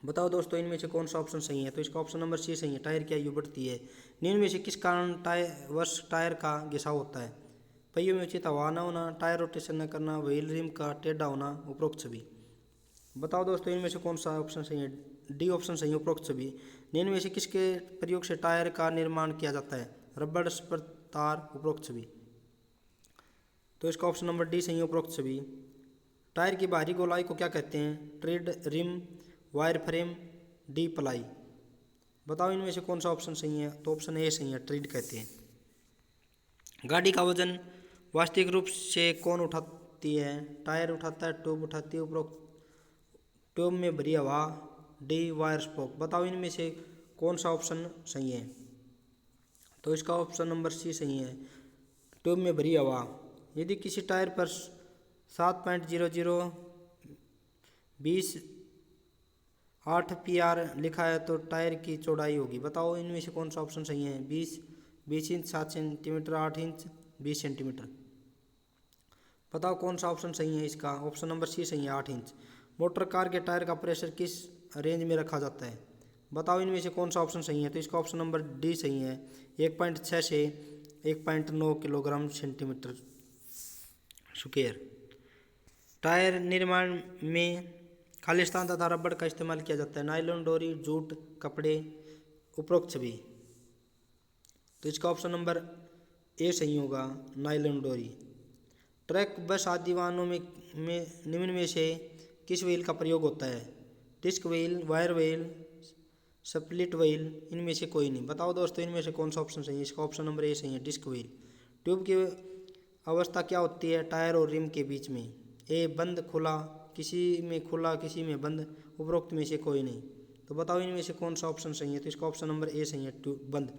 बताओ दोस्तों इनमें से कौन सा ऑप्शन सही है? तो इसका ऑप्शन नंबर सी सही है, टायर की आयु बढ़ती है। निम्न में से किस कारण टायर का घिसाव होता है? पहियों में उचित हवा न होना, टायर रोटेशन न करना, व्हील रिम का टेढ़ा होना, उपरोक्त सभी। बताओ दोस्तों इनमें से कौन सा ऑप्शन सही है? डी ऑप्शन सही है, उपरोक्त सभी। निम्न में से किसके प्रयोग से टायर का निर्माण किया जाता है? रबड़, स्पर, तार, उपरोक्त सभी। तो इसका ऑप्शन नंबर डी सही है, उपरोक्त सभी। टायर की बाहरी गोलाई को क्या कहते हैं? Tread, rim, wire frame, D ply. बताओ इनमें से कौन सा ऑप्शन सही है? तो ऑप्शन ए सही है, ट्रेड कहते हैं। गाड़ी का वजन वास्तविक रूप से कौन उठाती है? टायर उठाता है, ट्यूब उठाती है, उपरोक्त ट्यूब में भरी हवा, डी वायर स्पोक। बताओ इनमें से कौन सा ऑप्शन सही है? तो इसका ऑप्शन नंबर सी सही है, ट्यूब में भरी हवा। यदि किसी टायर पर 7.00 20 8 PR लिखा है तो टायर की चौड़ाई होगी। बताओ इनमें से कौन सा ऑप्शन सही है? 20 इंच, 7 सेंटीमीटर, 8 इंच, 20 सेंटीमीटर। बताओ कौन सा ऑप्शन सही है इसका? ऑप्शन नंबर सी सही है, 8 इंच। मोटर कार के टायर का प्रेशर किस रेंज में रखा जाता है? बताओ इनमें से कौन सा ऑप्शन सही है? तो इसका ऑप्शन नंबर डी सही है, 1.6 से 1.9 किलोग्राम सेंटीमीटर स्क्वायर। टायर निर्माण में खालिस्तान तथा रबड़ का इस्तेमाल किया जाता है। नायलॉन, डोरी, जूट, कपड़े, उपरोक्त सभी। तो इसका ऑप्शन नंबर ए सही होगा, नायलॉन, डोरी। ट्रक, बस आदि वाहनों में निम्न में से किस व्हील का प्रयोग होता है? Disc wheel, wire wheel, split wheel, इनमें से कोई नहीं। बताओ दोस्तों इनमें से कौन सा ऑप्शन सही है? इसका ऑप्शन नंबर ए सही है, डिस्क व्हील। ट्यूब की अवस्था क्या होती है टायर और रिम के बीच में? ए बंद, खुला, किसी में खुला किसी में बंद, उपरोक्त में से कोई नहीं। तो बताओ इनमें से कौन सा ऑप्शन सही है? तो इसका ऑप्शन नंबर ए सही है, ट्यूब बंद।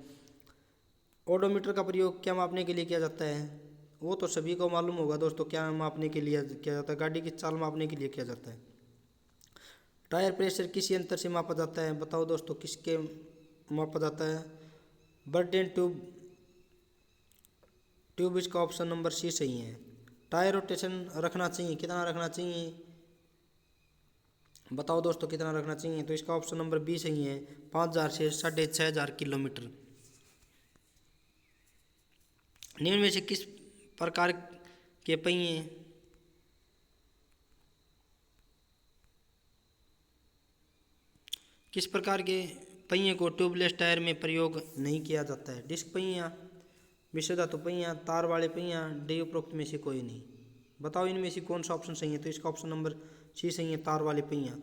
ओडोमीटर का प्रयोग क्या मापने के लिए किया जाता है? वो तो सभी को मालूम होगा दोस्तों, क्या मापने के लिए किया जाता है? गाड़ी की चाल मापने के लिए किया जाता है। टायर प्रेशर किस यंत्र से मापा जाता है? बताओ दोस्तों किसके मापा जाता है? बर्डेन ट्यूब इसका ऑप्शन नंबर सी सही है। टायर रोटेशन रखना चाहिए, कितना रखना चाहिए? बताओ दोस्तों कितना रखना चाहिए? तो इसका ऑप्शन नंबर बी सही है, 5000 से 6500 किलोमीटर। निम्न में से किस प्रकार के पहिए को ट्यूबलेस टायर में प्रयोग नहीं किया जाता है? डिस्क पहिया, मिश्र धातु पहिया, तार वाले पहिया, डी उपरोक्त में से कोई नहीं। बताओ इनमें से कौन सा ऑप्शन सही है? तो इसका ऑप्शन नंबर सी सही है, तार वाले पहिया।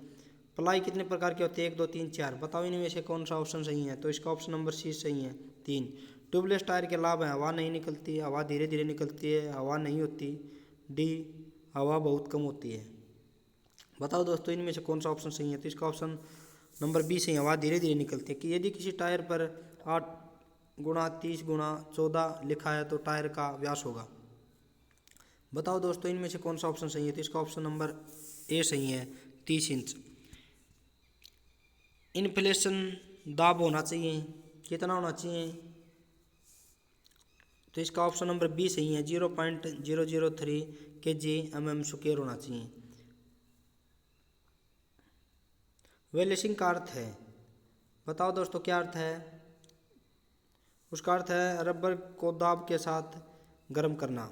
प्लाई कितने प्रकार के होते हैं? 1, 2, 3, 4। बताओ इनमें से कौन सा ऑप्शन सही है? तो इसका ऑप्शन नंबर सी सही है, 3। ट्यूबलेस टायर के लाभ हैं, हवा नहीं निकलती, हवा धीरे धीरे निकलती है, हवा नहीं होती, डी हवा बहुत कम होती है। बताओ दोस्तों इनमें से कौन सा ऑप्शन सही है? तो इसका ऑप्शन नंबर बी सही है, हवा धीरे धीरे निकलती है। कि यदि किसी टायर पर 8 गुणा 30 गुणा 14 लिखा है तो टायर का व्यास होगा। बताओ दोस्तों इनमें से कौन सा ऑप्शन सही है? तो इसका ऑप्शन नंबर ए सही है, 30 इंच। इन्फ्लेशन दाब होना चाहिए, कितना होना चाहिए? तो इसका ऑप्शन नंबर बी सही है, 0.003 kg/mm² होना चाहिए। वेलेसिंग का अर्थ है? बताओ दोस्तों क्या अर्थ है? उसका अर्थ है रबर को दाब के साथ गर्म करना।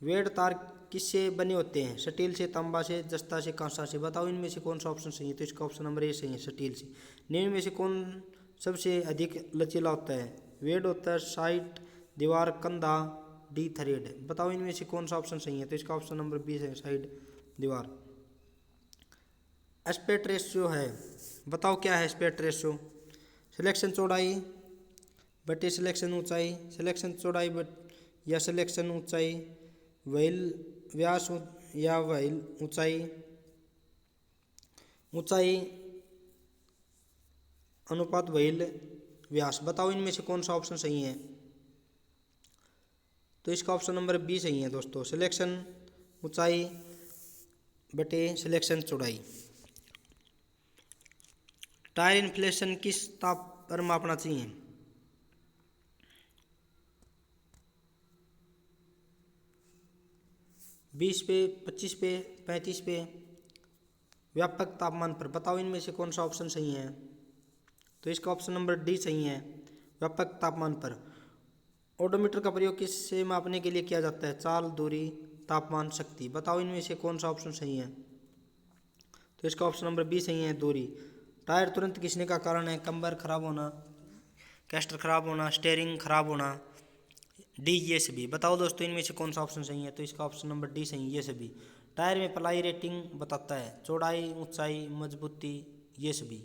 वेड तार किससे बने होते हैं? स्टील से, तांबा से, जस्ता से, कांसा से। बताओ इनमें से कौन सा ऑप्शन सही है? तो इसका ऑप्शन नंबर ए सही है, स्टील से। निम्न में से कौन सबसे अधिक लचीला होता है? वेड होता है, साइट, दीवार, कंधा, डी थ्रेड। बताओ इनमें से कौन सा ऑप्शन सही है? तो इसका ऑप्शन नंबर बी है, साइड, दीवार। एस्पेक्ट रेशियो है, बताओ क्या है एस्पेक्ट रेशियो? सिलेक्शन चौड़ाई बटे सिलेक्शन ऊंचाई, सिलेक्शन चौड़ाई या सिलेक्शन ऊंचाई, व्हील व्यास या व्हील ऊंचाई अनुपात व्हील व्यास। बताओ इनमें से कौन सा ऑप्शन सही है? तो इसका ऑप्शन नंबर बी सही है दोस्तों, सिलेक्शन ऊंचाई बटे सिलेक्शन चौड़ाई। टायर इन्फ्लेशन किस ताप पर मापना चाहिए? 20 पे, 25 पे, 35 पे, व्यापक तापमान पर। बताओ इनमें से कौन सा ऑप्शन सही है? तो इसका ऑप्शन नंबर डी सही है, व्यापक तापमान पर। ओडोमीटर का प्रयोग किससे मापने के लिए किया जाता है? चाल, दूरी, तापमान, शक्ति। बताओ इनमें से कौन सा ऑप्शन सही है? तो इसका ऑप्शन नंबर बी सही है, दूरी। टायर तुरंत घिसने का कारण है? कंबर खराब होना, कैस्टर खराब होना, स्टीयरिंग खराब होना, डी ये सभी। बताओ दोस्तों इनमें से कौन सा ऑप्शन सही है? तो इसका ऑप्शन नंबर डी सही है, ये सभी। टायर में प्लाई रेटिंग बताता है, चौड़ाई, ऊंचाई, मजबूती, ये सभी।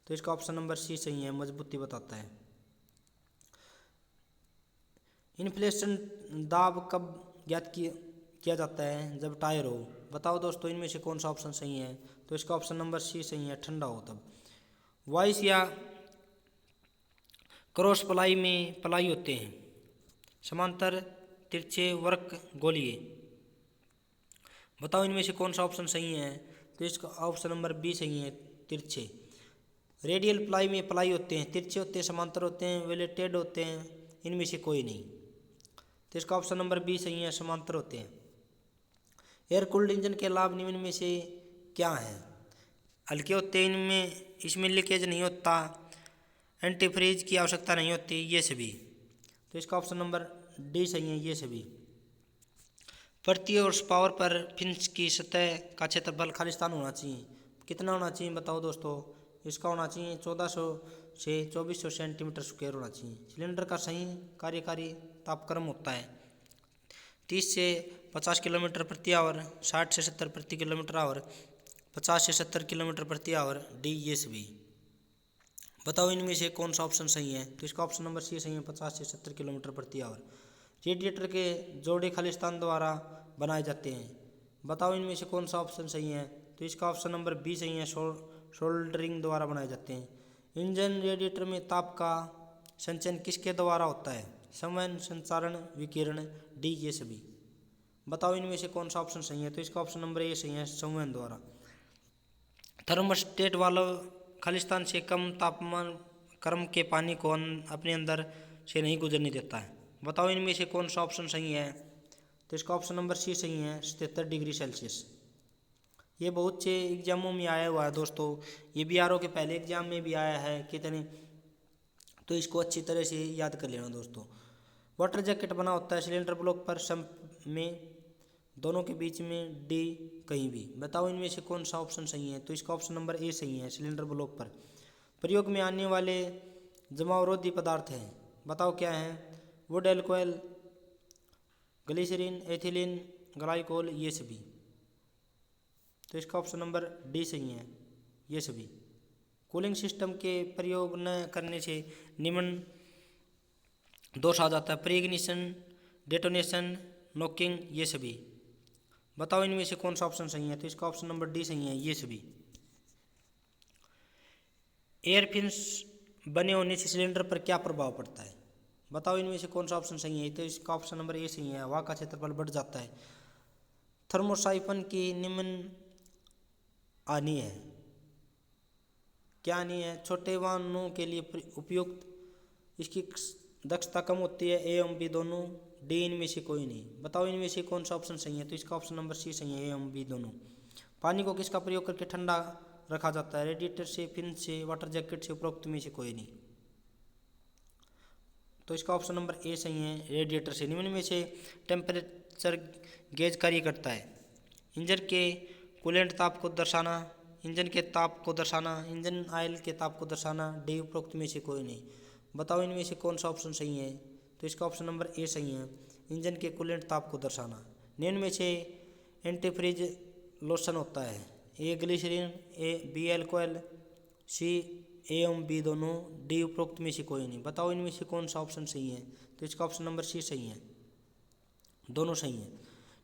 तो इसका ऑप्शन नंबर सी सही है, मजबूती बताता है। इन्फ्लेशन दाब कब ज्ञात किया जाता है? जब टायर हो। बताओ दोस्तों इनमें से कौन सा ऑप्शन सही है? तो इसका ऑप्शन नंबर सी सही है, ठंडा हो तब। वॉइस या क्रॉस प्लाई में प्लाई होते हैं, समांतर, तिरछे, वर्क, गोलीय। बताओ इनमें से कौन सा ऑप्शन सही है? तो इसका ऑप्शन नंबर बी सही है, तिरछे। रेडियल प्लाई में प्लाई होते हैं, तिरछे होते हैं, समांतर होते हैं, वेलेटेड होते हैं, इनमें से कोई नहीं। तो इसका ऑप्शन नंबर बी सही है, समांतर होते हैं। एयर कूल्ड इंजन के लाभ निम्न में से क्या है? हल्के होते हैं, इसमें लीकेज नहीं होता, एंटीफ्रीज की आवश्यकता नहीं होती, ये सभी। तो इसका ऑप्शन नंबर डी सही है, ये सभी। प्रति हॉर्स पावर पर फिंच की सतह का क्षेत्रफल खालिस्तान होना चाहिए। कितना होना चाहिए बताओ दोस्तों? इसका होना चाहिए 1400 से 2400 सेंटीमीटर स्क्वायर होना चाहिए। सिलेंडर का सही कार्यकारी तापक्रम होता है 30 से 50 किलोमीटर प्रति आवर, 60 से 70 प्रति किलोमीटर आवर, 50 से 70 किलोमीटर प्रति आवर DSB। बताओ इनमें से कौन सा ऑप्शन सही है? तो इसका ऑप्शन नंबर सी सही है, 50 से 70 किलोमीटर प्रति आवर। रेडिएटर के जोड़े खालिस्तान द्वारा बनाए जाते हैं। बताओ इनमें से कौन सा ऑप्शन सही है? तो इसका ऑप्शन नंबर बी सही है, सोल्डरिंग द्वारा बनाए जाते हैं। इंजन रेडिएटर में ताप का संचयन किसके द्वारा होता है? संवहन, संचारण, विकिरण, DSB। बताओ इनमें से कौन सा ऑप्शन सही है? तो इसका ऑप्शन नंबर ए सही है, संवहन द्वारा। थर्मोस्टेट वाल्व खालिस्तान से कम तापमान क्रम के पानी को अपने अंदर से नहीं गुजरने देता है। बताओ इनमें से कौन सा ऑप्शन सही है? तो इसका ऑप्शन नंबर सी सही है, 77 डिग्री सेल्सियस। ये बहुत से एग्जामों में आया हुआ है दोस्तों, ये BRO के पहले एग्जाम में भी आया है कितने, तो इसको अच्छी तरह से याद कर लेना दोस्तों। वाटर जैकेट बना होता है सिलेंडर ब्लॉक पर, सम्प में, दोनों के बीच में, D कहीं भी। बताओ इनमें से कौन सा ऑप्शन सही है? तो इसका ऑप्शन नंबर ए सही है, सिलेंडर ब्लॉक पर। प्रयोग में आने वाले जमावरोधी पदार्थ हैं, बताओ क्या हैं? Wood alcohol, glycerine, ethylene, glycol, ये सभी। तो इसका ऑप्शन नंबर डी सही है, ये सभी। कूलिंग सिस्टम के प्रयोग न करने से निम्न दोष आ जाता है, प्री इग्निशन, डेटोनेशन, नॉकिंग, ये सभी। बताओ इनमें से कौन सा ऑप्शन सही है? तो इसका ऑप्शन नंबर डी सही है, ये सभी। एयर फिन्स बने होने से सिलेंडर पर क्या प्रभाव पड़ता है? बताओ इनमें से कौन सा ऑप्शन सही है? तो इसका ऑप्शन नंबर ए सही है, हवा का क्षेत्रफल बढ़ जाता है। थर्मोसाइफन की निम्न आनी है, क्या आनी है? छोटे वाहनों के लिए उपयुक्त, इसकी दक्षता कम होती है, ए एवं बी दोनों, डी इनमें से कोई नहीं। बताओ इनमें से कौन सा ऑप्शन सही है? तो इसका ऑप्शन नंबर सी सही है, ए एवं बी दोनों। पानी को किसका प्रयोग करके ठंडा रखा जाता है? रेडिएटर से, फिन से, वाटर जैकेट से, उपरोक्त में से कोई नहीं। तो इसका ऑप्शन नंबर ए सही है, रेडिएटर से। निम्न में से टेम्परेचर गेज कार्य करता है? इंजन के कूलेंट ताप को दर्शाना, इंजन के ताप को दर्शाना, इंजन ऑयल के ताप को दर्शाना, डी उपरोक्त में से कोई नहीं। बताओ इनमें से कौन सा ऑप्शन सही है? तो इसका ऑप्शन नंबर ए सही है, इंजन के कूलेंट ताप को दर्शाना। निम्न में से एंटीफ्रीज लोशन होता है? ए ग्लिसरीन, बी एल्कोहल, सी ए एवं बी दोनों, डी उपरोक्त में से कोई नहीं। बताओ इनमें से कौन सा ऑप्शन सही है? तो इसका ऑप्शन नंबर सी सही है, दोनों सही है।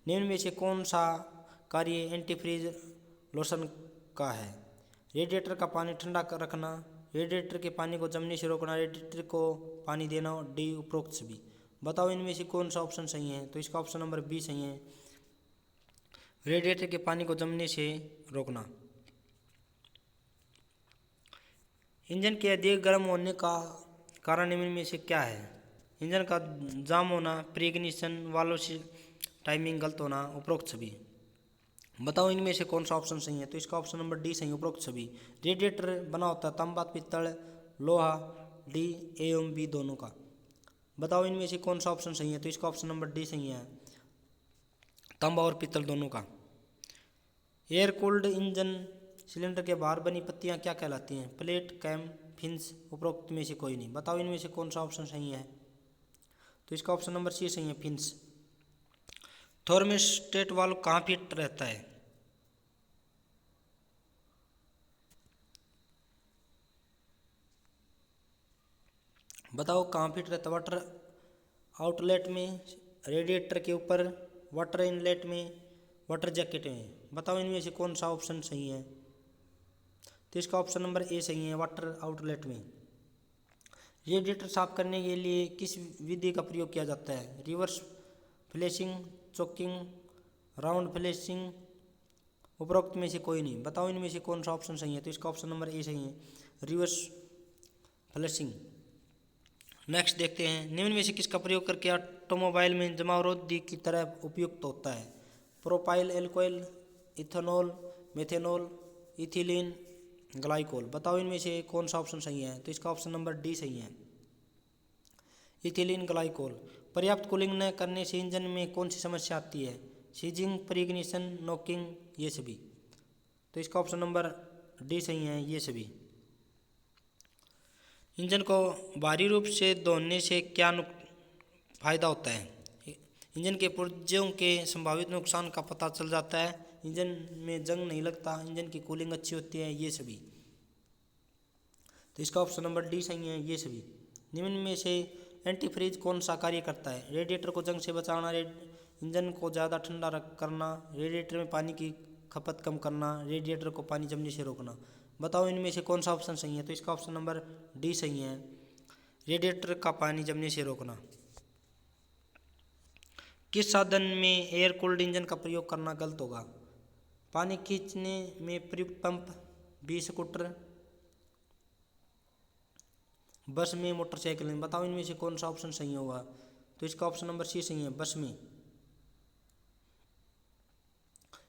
निम्न में से कौन सा कार्य एंटीफ्रीज लोशन का है? रेडिएटर का पानी ठंडा कर रखना, रेडिएटर के पानी को जमने से रोकना, रेडिएटर को पानी देना, डी उपरोक्त सभी। बताओ इनमें से कौन सा ऑप्शन सही है? तो इसका ऑप्शन नंबर बी सही है, रेडिएटर के पानी को जमने से रोकना। इंजन के अधिक गर्म होने का कारण निम्न में से क्या है? इंजन का जाम होना, प्री इग्निशन, वाल्व से टाइमिंग गलत होना, उपरोक्त सभी। बताओ इनमें से कौन सा ऑप्शन सही है? तो इसका ऑप्शन नंबर डी सही है, उपरोक्त सभी। रेडिएटर बना होता है तांबा, पित्तल, लोहा, डी ए एवं बी दोनों का। बताओ इनमें से कौन सा ऑप्शन सही है? तो इसका ऑप्शन नंबर डी सही है, तांबा और पित्तल दोनों का। एयर कूल्ड इंजन सिलेंडर के बाहर बनी पत्तियां क्या कहलाती हैं? प्लेट, कैम, फिन्स, उपरोक्त में से कोई नहीं। बताओ इनमें से कौन सा ऑप्शन सही है? तो इसका ऑप्शन नंबर सी सही है, फिन्स। थर्मोस्टेट वाल्व कहाँ फिट रहता है? बताओ कहाँ फिट रहता है? वाटर आउटलेट में, रेडिएटर के ऊपर, वाटर इनलेट में, वाटर जैकेट में। बताओ इनमें से कौन सा ऑप्शन सही है? तो इसका ऑप्शन नंबर ए सही है, वाटर आउटलेट में। रेडिएटर साफ करने के लिए किस विधि का प्रयोग किया जाता है? Reverse flashing, choking, round flashing, उपरोक्त में से कोई नहीं। बताओ इनमें से कौन सा ऑप्शन सही है? तो इसका ऑप्शन नंबर ए सही है, रिवर्स फ्लैशिंग। नेक्स्ट देखते हैं, निम्न में से किसका प्रयोग करके ऑटोमोबाइल में जमावरोधी की तरह उपयुक्त होता है? Propyl alcohol, ethanol, methanol, ethylene, glycol. बताओ इनमें से कौन सा ऑप्शन सही है? तो इसका ऑप्शन नंबर डी सही है, इथिलीन ग्लाइकोल। पर्याप्त कूलिंग न करने से इंजन में कौन सी समस्या आती है? सीजिंग, प्री इग्निशन, नॉकिंग, ये सभी। तो इसका ऑप्शन नंबर डी सही है, ये सभी। इंजन को भारी रूप से दौड़ने से क्या फायदा होता है? इंजन के पुर्जों के संभावित नुकसान का पता चल जाता है, इंजन में जंग नहीं लगता, इंजन की कूलिंग अच्छी होती है, ये सभी। तो इसका ऑप्शन नंबर डी सही है, ये सभी। निम्न में से एंटी फ्रीज कौन सा कार्य करता है? रेडिएटर को जंग से बचाना, इंजन को ज़्यादा ठंडा करना, रेडिएटर में पानी की खपत कम करना, रेडिएटर को पानी जमने से रोकना। बताओ इनमें से कौन सा ऑप्शन सही है? तो इसका ऑप्शन नंबर डी सही है, रेडिएटर का पानी जमने से रोकना। किस साधन में एयर कूल्ड इंजन का प्रयोग करना गलत होगा? पानी खींचने में प्रयुक्त पंप, बी स्कूटर, बस में, मोटरसाइकिल में। बताओ इनमें से कौन सा ऑप्शन सही होगा? तो इसका ऑप्शन नंबर सी सही है, बस में।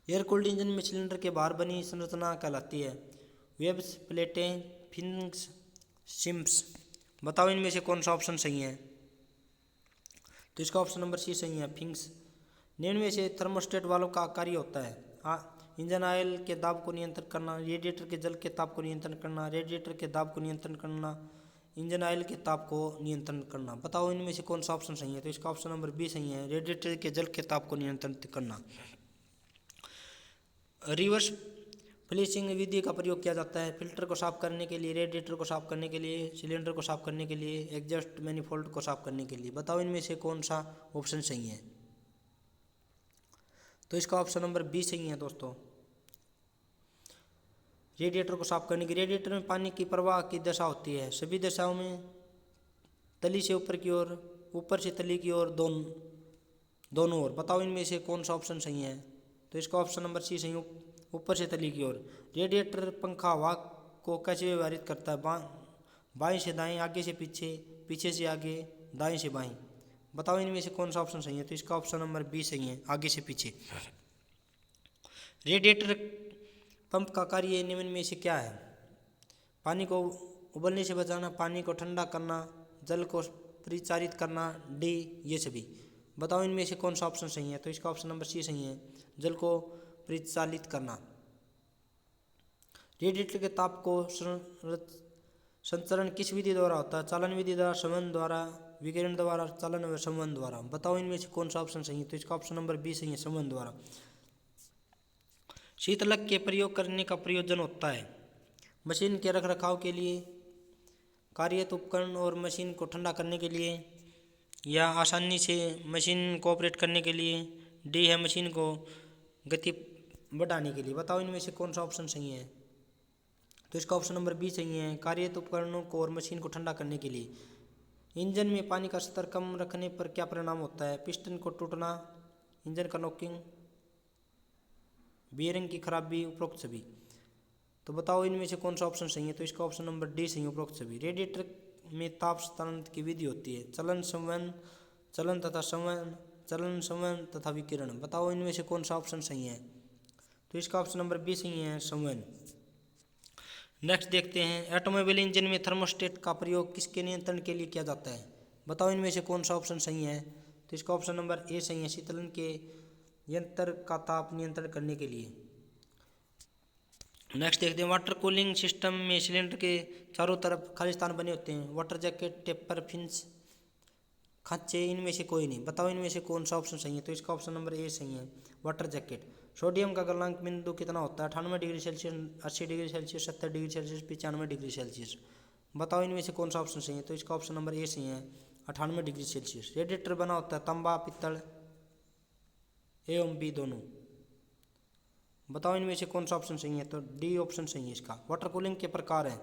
एयर कूल्ड इंजन में सिलेंडर के बाहर बनी संरचना कहलाती है वेब्स, प्लेटें, फिन्स, सिम्स। बताओ इनमें से कौन सा ऑप्शन सही है? तो इसका ऑप्शन नंबर सी सही है, फिंग्स। निम्न में से थर्मोस्टेट वाल्व का कार्य होता है? इंजन ऑयल के दाब को नियंत्रित करना, रेडिएटर के जल के ताप को नियंत्रण करना, रेडिएटर के दाब को नियंत्रण करना, इंजन ऑयल के ताप को नियंत्रण करना। बताओ इनमें से कौन सा ऑप्शन सही है? तो इसका ऑप्शन नंबर बी सही है, रेडिएटर के जल के ताप को नियंत्रित करना। रिवर्स फ्लशिंग विधि का प्रयोग किया जाता है? फिल्टर को साफ करने के लिए, रेडिएटर को साफ करने के लिए, सिलेंडर को साफ करने के लिए, एग्जॉस्ट मैनिफोल्ड को साफ करने के लिए। बताओ इनमें से कौन सा ऑप्शन सही है? तो इसका ऑप्शन नंबर बी सही है दोस्तों, रेडिएटर को साफ करने की। रेडिएटर में पानी की प्रवाह की दशा होती है, सभी दशाओं में, तली से ऊपर की ओर, ऊपर से तली की ओर, दोनों ओर। बताओ इनमें से कौन सा ऑप्शन सही है? तो इसका ऑप्शन नंबर सी सही, ऊपर से तली की ओर। रेडिएटर पंखा हवा को कैसे व्यवहारित करता है? बाएं से दाएं, आगे से पीछे, पीछे से आगे, दाएं से बाएं। बताओ इनमें से कौन सा ऑप्शन सही है? तो इसका ऑप्शन नंबर बी सही है, आगे से पीछे। रेडिएटर पंप का कार्य निम्न में से क्या है? पानी को उबलने से बचाना, पानी को ठंडा करना, जल को परिचारित करना, डी ये सभी। बताओ इनमें से कौन सा ऑप्शन सही है? तो इसका ऑप्शन नंबर सी सही है, जल को परिचालित करना। रेडिएटर के ताप को संचरण किस विधि द्वारा होता है? चालन विधि द्वारा, संवहन द्वारा, विकिरण द्वारा, चालन व संवहन द्वारा। बताओ इनमें से कौन सा ऑप्शन सही है? तो इसका ऑप्शन नंबर बी सही है, संवहन द्वारा। शीतलक के प्रयोग करने का प्रयोजन होता है? मशीन के रख रखाव के लिए, कार्यरत उपकरण और मशीन को ठंडा करने के लिए, या आसानी से मशीन को ऑपरेट करने के लिए, डी है मशीन को गति बढ़ाने के लिए। बताओ इनमें से कौन सा ऑप्शन सही है? तो इसका ऑप्शन नंबर बी सही है, कार्यरत उपकरणों को और मशीन को ठंडा करने के लिए। इंजन में पानी का स्तर कम रखने पर क्या परिणाम होता है? पिस्टन को टूटना, इंजन का नॉकिंग, बियरिंग की खराबी, उपरोक्त सभी। तो बताओ इनमें से कौन सा ऑप्शन सही है? तो इसका ऑप्शन नंबर डी सही है, उपरोक्त सभी। रेडिएटर में ताप स्थानांतरण की विधि होती है? चलन, संवहन, चलन तथा संवहन, चलन, संवहन तथा विकिरण। बताओ इनमें से कौन सा ऑप्शन सही है? तो इसका ऑप्शन नंबर बी सही है, संवहन। नेक्स्ट देखते हैं, ऑटोमोबाइल इंजन में थर्मोस्टेट का प्रयोग किसके नियंत्रण के लिए किया जाता है? बताओ इनमें से कौन सा ऑप्शन सही है? तो इसका ऑप्शन नंबर ए सही है, शीतलन के यंत्र का ताप नियंत्रण करने के लिए। नेक्स्ट देखते हैं, वाटर कूलिंग सिस्टम में सिलेंडर के चारों तरफ खाली स्थान बने होते हैं? वाटर जैकेट, टेपर, फिन्स, खांचे, इनमें से कोई नहीं। बताओ इनमें से कौन सा ऑप्शन सही है? तो इसका ऑप्शन नंबर ए सही है, वाटर जैकेट। सोडियम का गलनांक बिंदु कितना होता है? 98 degree Celsius, 80 degree Celsius, 70 degree Celsius, 95 degree Celsius. बताओ इनमें से कौन सा ऑप्शन सही है? तो इसका ऑप्शन नंबर ए सही है, 98 डिग्री सेल्सियस। रेडिएटर बना होता है तांबा, पित्तल, एवं बी दोनों। बताओ इनमें से कौन सा ऑप्शन सही है? तो डी ऑप्शन सही है इसका। वाटर कूलिंग के प्रकार हैं?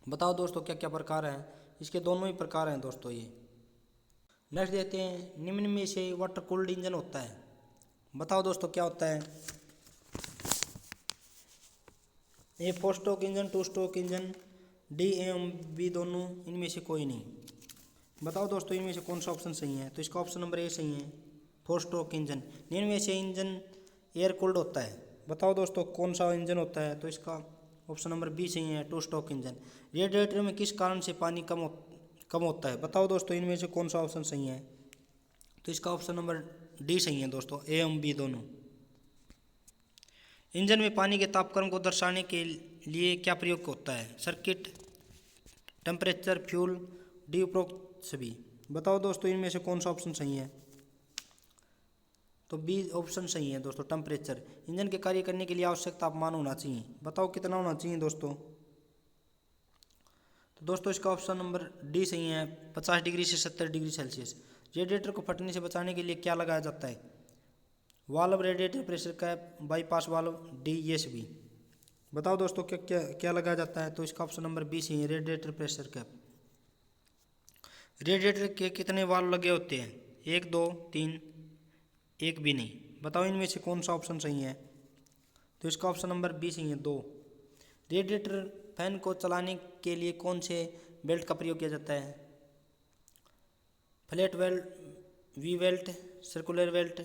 बताओ दोस्तों क्या क्या प्रकार हैं? इसके दोनों ही प्रकार हैं दोस्तों ये। नेक्स्ट देखते हैं, निम्न में से वाटर कूल्ड इंजन होता है? बताओ दोस्तों क्या होता है? ए 4 stroke engine, 2 stroke engine, D एवं बी दोनों, इनमें से कोई नहीं। बताओ दोस्तों इनमें से कौन सा ऑप्शन सही है? तो इसका ऑप्शन नंबर ए सही है, 4 स्ट्रोक इंजन। निम्न में से इंजन एयर कूल्ड होता है? बताओ दोस्तों कौन सा इंजन होता है? तो इसका ऑप्शन नंबर बी सही है, 2 स्ट्रोक इंजन। रेडिएटर में किस कारण से पानी कम होता है? बताओ दोस्तों इनमें से कौन सा ऑप्शन सही है? तो इसका ऑप्शन नंबर डी सही है दोस्तों, ए एवं बी दोनों। इंजन में पानी के तापक्रम को दर्शाने के लिए क्या प्रयोग होता है? सर्किट, टेम्परेचर, फ्यूल, डी उपरोक्त सभी। बताओ दोस्तों इनमें से कौन सा ऑप्शन सही है? तो बी ऑप्शन सही है दोस्तों, टेम्परेचर। इंजन के कार्य करने के लिए आवश्यक तापमान होना चाहिए, बताओ कितना होना चाहिए दोस्तों? तो दोस्तों इसका ऑप्शन नंबर डी सही है, 50 डिग्री से 70 डिग्री सेल्सियस। रेडिएटर को फटने से बचाने के लिए क्या लगाया जाता है? Valve, radiator pressure cap, bypass valve, D ये सभी। बताओ दोस्तों क्या क्या क्या लगाया जाता है? तो इसका ऑप्शन नंबर बी सही है, रेडिएटर प्रेशर कैप। रेडिएटर के कितने वाल्व लगे होते हैं? 1, 2, 3, एक भी नहीं। बताओ इनमें से कौन सा ऑप्शन सही है? तो इसका ऑप्शन नंबर बी सही है, 2। रेडिएटर फैन को चलाने के लिए कौन से बेल्ट का प्रयोग किया जाता है? Flat belt, we belt, circular belt,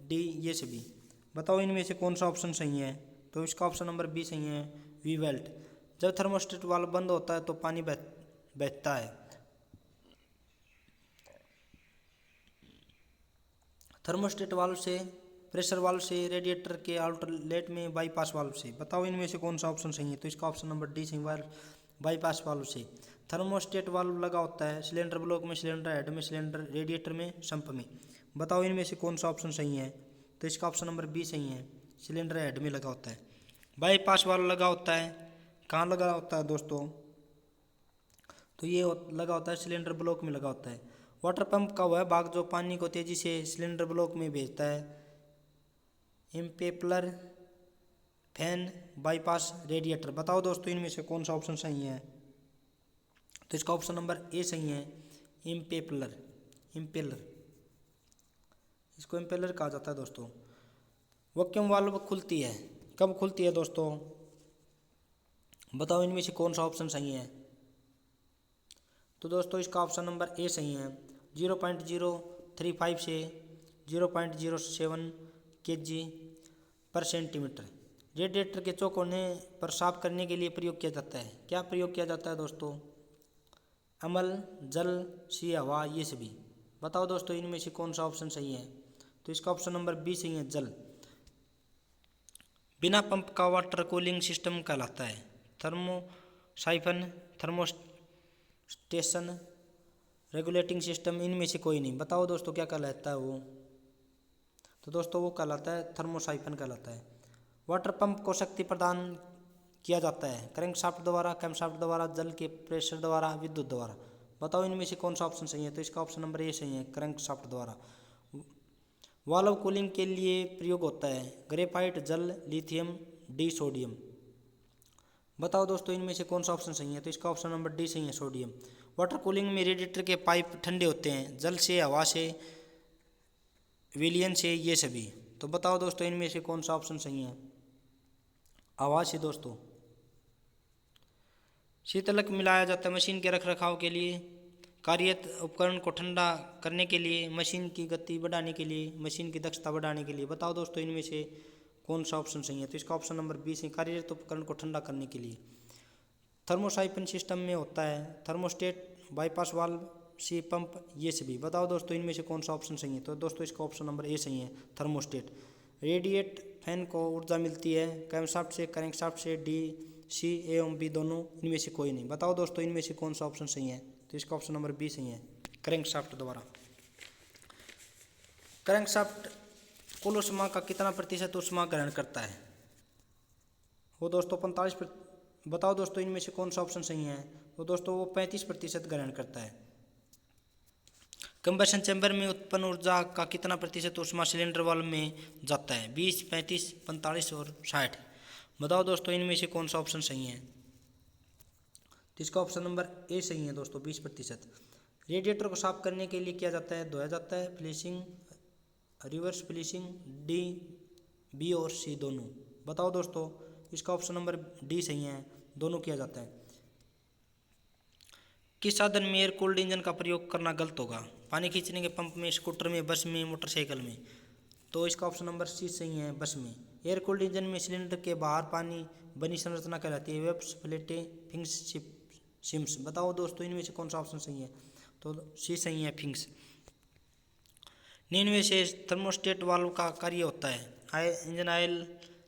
D ये सभी। बताओ इनमें से कौन सा ऑप्शन सही है? तो इसका ऑप्शन नंबर बी सही है, वी बेल्ट। जब थर्मोस्टेट वाल्व बंद होता है तो पानी बहता है। थर्मोस्टेट वाल्व से, प्रेशर वाल्व से, रेडिएटर के आउटलेट में, बाईपास वाल्व से। बताओ इनमें से कौन सा ऑप्शन सही है? तो इसका ऑप्शन नंबर डी सही, बाईपास वाल्व से। थर्मोस्टेट वाल्व लगा होता है सिलेंडर ब्लॉक में, सिलेंडर हेड में, सिलेंडर रेडिएटर में, संप में। बताओ इनमें से कौन सा ऑप्शन सही है? तो इसका ऑप्शन नंबर बी सही है, सिलेंडर हेड में लगा होता है। बाईपास वाल्व लगा होता है कहाँ लगा होता है दोस्तों? तो ये लगा होता है सिलेंडर ब्लॉक में लगा होता है। वाटर पंप का वह भाग जो पानी को तेजी से सिलेंडर ब्लॉक में भेजता है? Impeller, fan, bypass, radiator. बताओ दोस्तों इनमें से कौन सा ऑप्शन सही है? तो इसका ऑप्शन नंबर ए सही है, इम्पेलर। इसको इम्पेलर कहा जाता है दोस्तों। वैक्यूम वाल्व खुलती है, कब खुलती है दोस्तों? बताओ इनमें से कौन सा ऑप्शन सही है? तो दोस्तों इसका ऑप्शन नंबर ए सही है, 0.035 से 0.07 kg पर सेंटीमीटर। रेडिएटर के चौक होने पर साफ करने के लिए प्रयोग किया जाता है। क्या प्रयोग किया जाता है दोस्तों? अमल, जल, सी हवा ये सभी। बताओ दोस्तों इनमें से कौन सा ऑप्शन सही है? तो इसका ऑप्शन नंबर बी सही है, जल। बिना पंप का वाटर कूलिंग सिस्टम कहलाता है? थर्मोसाइफन, थर्मोस्टेशन, रेगुलेटिंग सिस्टम, इनमें से कोई नहीं। बताओ दोस्तों क्या कहलाता है वो? तो दोस्तों वो कहलाता है थर्मोसाइफन कहलाता है। वाटर पंप को शक्ति प्रदान किया जाता है क्रैंकशाफ्ट द्वारा, कैमशाफ्ट द्वारा, जल के प्रेशर द्वारा, विद्युत द्वारा। बताओ इनमें से कौन सा ऑप्शन सही है? तो इसका ऑप्शन नंबर ए सही है, क्रैंकशाफ्ट द्वारा। वाल्व कूलिंग के लिए प्रयोग होता है? ग्रेफाइट, जल, लिथियम, डी सोडियम। बताओ दोस्तों इनमें से कौन सा ऑप्शन सही है? तो इसका ऑप्शन नंबर डी सही है, सोडियम। वाटर कूलिंग में रेडिएटर के पाइप ठंडे होते हैं, जल से, हवा से, विलियन से ये सभी। तो बताओ दोस्तों इनमें से कौन सा ऑप्शन सही है? हवा से दोस्तों। शीतलक मिलाया जाता है मशीन के रखरखाव के लिए, कार्यरत उपकरण को ठंडा करने के लिए, मशीन की गति बढ़ाने के लिए, मशीन की दक्षता बढ़ाने के लिए। बताओ दोस्तों इनमें से कौन सा ऑप्शन सही है? तो इसका ऑप्शन नंबर बी है, कार्यरत उपकरण को ठंडा करने के लिए। थर्मोसाइफन सिस्टम में होता है थर्मोस्टेट, बाईपास वाल्व, सी पंप ये सभी। बताओ दोस्तों इनमें से कौन सा ऑप्शन सही है? तो दोस्तों इसका ऑप्शन नंबर ए सही है, थर्मोस्टेट। रेडिएट फैन को ऊर्जा मिलती है कैमशाफ्ट से, क्रैंकशाफ्ट से, डी, सी एवं बी दोनों, इनमें से कोई नहीं। बताओ दोस्तों इनमें से कौन सा ऑप्शन सही है? तो इसका ऑप्शन नंबर बी सही है, क्रैंकशाफ्ट द्वारा। क्रैंकशाफ्ट कुल ऊष्मा का कितना प्रतिशत ऊष्मा ग्रहण करता है? वो दोस्तों 45। बताओ दोस्तों इनमें से कौन सा ऑप्शन सही है? तो दोस्तों वो 35% ग्रहण करता है। कंबशन चैम्बर में उत्पन्न ऊर्जा का कितना प्रतिशत ऊष्मा सिलेंडर वाल्व में जाता है? 20, 35, 45 और 60। बताओ दोस्तों इनमें से कौन सा ऑप्शन सही है? तो इसका ऑप्शन नंबर ए सही है दोस्तों, 20%। रेडिएटर को साफ करने के लिए किया जाता है? धोया जाता है, फ्लिशिंग, रिवर्स फ्लिशिंग, डी, बी और सी दोनों। बताओ दोस्तों इसका ऑप्शन नंबर डी सही है, दोनों किया जाता है। किस साधन में एयर कूल्ड इंजन का प्रयोग करना गलत होगा? पानी खींचने के पंप में, स्कूटर में, बस में, मोटरसाइकिल में। तो इसका ऑप्शन नंबर सी सही है, बस में। एयर कूल्ड इंजन में सिलेंडर के बाहर पानी बनी संरचना कहलाती है वेब्स, प्लेटें, फिंग्स, सिम्स। बताओ दोस्तों इनमें से कौन सा ऑप्शन सही है? तो सी सही है, फिंग्स। निम्न में से थर्मोस्टेट वाल्व का कार्य होता है? इंजन ऑयल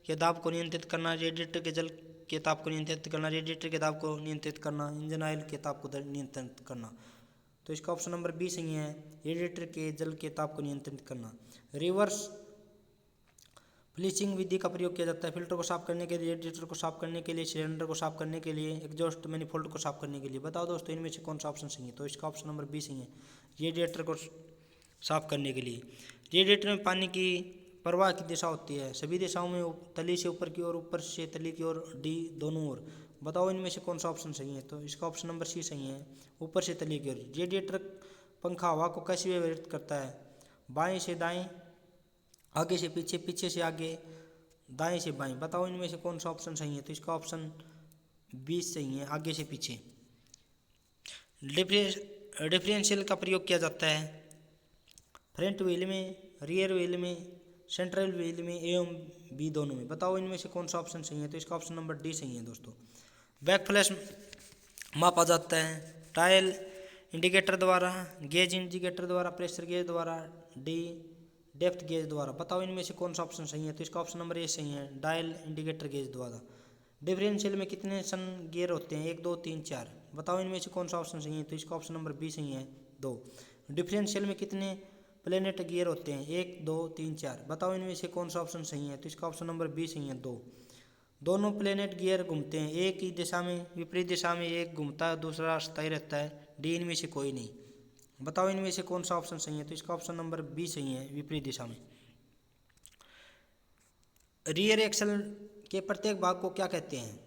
के दाब को नियंत्रित करना, रेडिएटर के जल के ताप को नियंत्रित करना, रेडिएटर के दाब को नियंत्रित करना, इंजन ऑयल के ताप को नियंत्रित करना। तो इसका ऑप्शन नंबर बी सही है, रेडिएटर के जल के ताप को नियंत्रित करना। रिवर्स फ्लीचिंग विधि का प्रयोग किया जाता है फिल्टर को साफ करने के लिए, रेडिएटर को साफ करने के लिए, सिलेंडर को साफ करने के लिए, एग्जॉस्ट मैनिफोल्ड को साफ करने के लिए। बताओ दोस्तों इनमें से कौन सा ऑप्शन सही है? तो इसका ऑप्शन नंबर बी सही है, रेडिएटर को साफ करने के लिए। रेडिएटर में पानी की प्रवाह की दिशा होती है सभी दिशाओं में, तली से ऊपर की ओर, ऊपर से तली की ओर, डी दोनों ओर। बताओ इनमें से कौन सा ऑप्शन सही है? तो इसका ऑप्शन नंबर सी सही है, ऊपर से तली की ओर। रेडिएटर पंखा हवा को कैसे व्यवहारित करता है? बाएं से दाएं, आगे से पीछे, पीछे से आगे, दाएं से बाएं। बताओ इनमें से कौन सा ऑप्शन सही है? तो इसका ऑप्शन बी सही है, आगे से पीछे। डिफरेंशियल का प्रयोग किया जाता है फ्रंट व्हील में, रियर व्हील में, सेंट्रल व्हील में एवं बी दोनों में। बताओ इनमें से कौन सा ऑप्शन सही है? तो इसका ऑप्शन नंबर डी सही है दोस्तों। बैक फ्लैश मापा जाता है टायल इंडिकेटर द्वारा, गेज इंडिकेटर द्वारा, प्रेशर गेज द्वारा, डी डेप्थ गेज द्वारा। बताओ इनमें से कौन सा ऑप्शन सही है? तो इसका ऑप्शन नंबर ए सही है, डायल इंडिकेटर गेज द्वारा। डिफरेंशियल में कितने सन गियर होते हैं? 1 2 3 4। बताओ इनमें से कौन सा ऑप्शन सही है? तो इसका ऑप्शन नंबर बी सही है, 2। डिफरेंशियल में कितने प्लेनेट गियर होते हैं? 1 2 3 4। बताओ इनमें से कौन सा ऑप्शन सही है? तो इसका ऑप्शन नंबर बी सही है, 2। दोनों प्लेनेट गियर घूमते हैं एक ही दिशा में, विपरीत दिशा में एक घूमता है, दूसरा स्थायी रहता है, डी इनमें से कोई नहीं। बताओ इनमें से कौन सा ऑप्शन सही है? तो इसका ऑप्शन नंबर बी सही है, विपरीत दिशा में। रियर एक्सल के प्रत्येक भाग को क्या कहते हैं?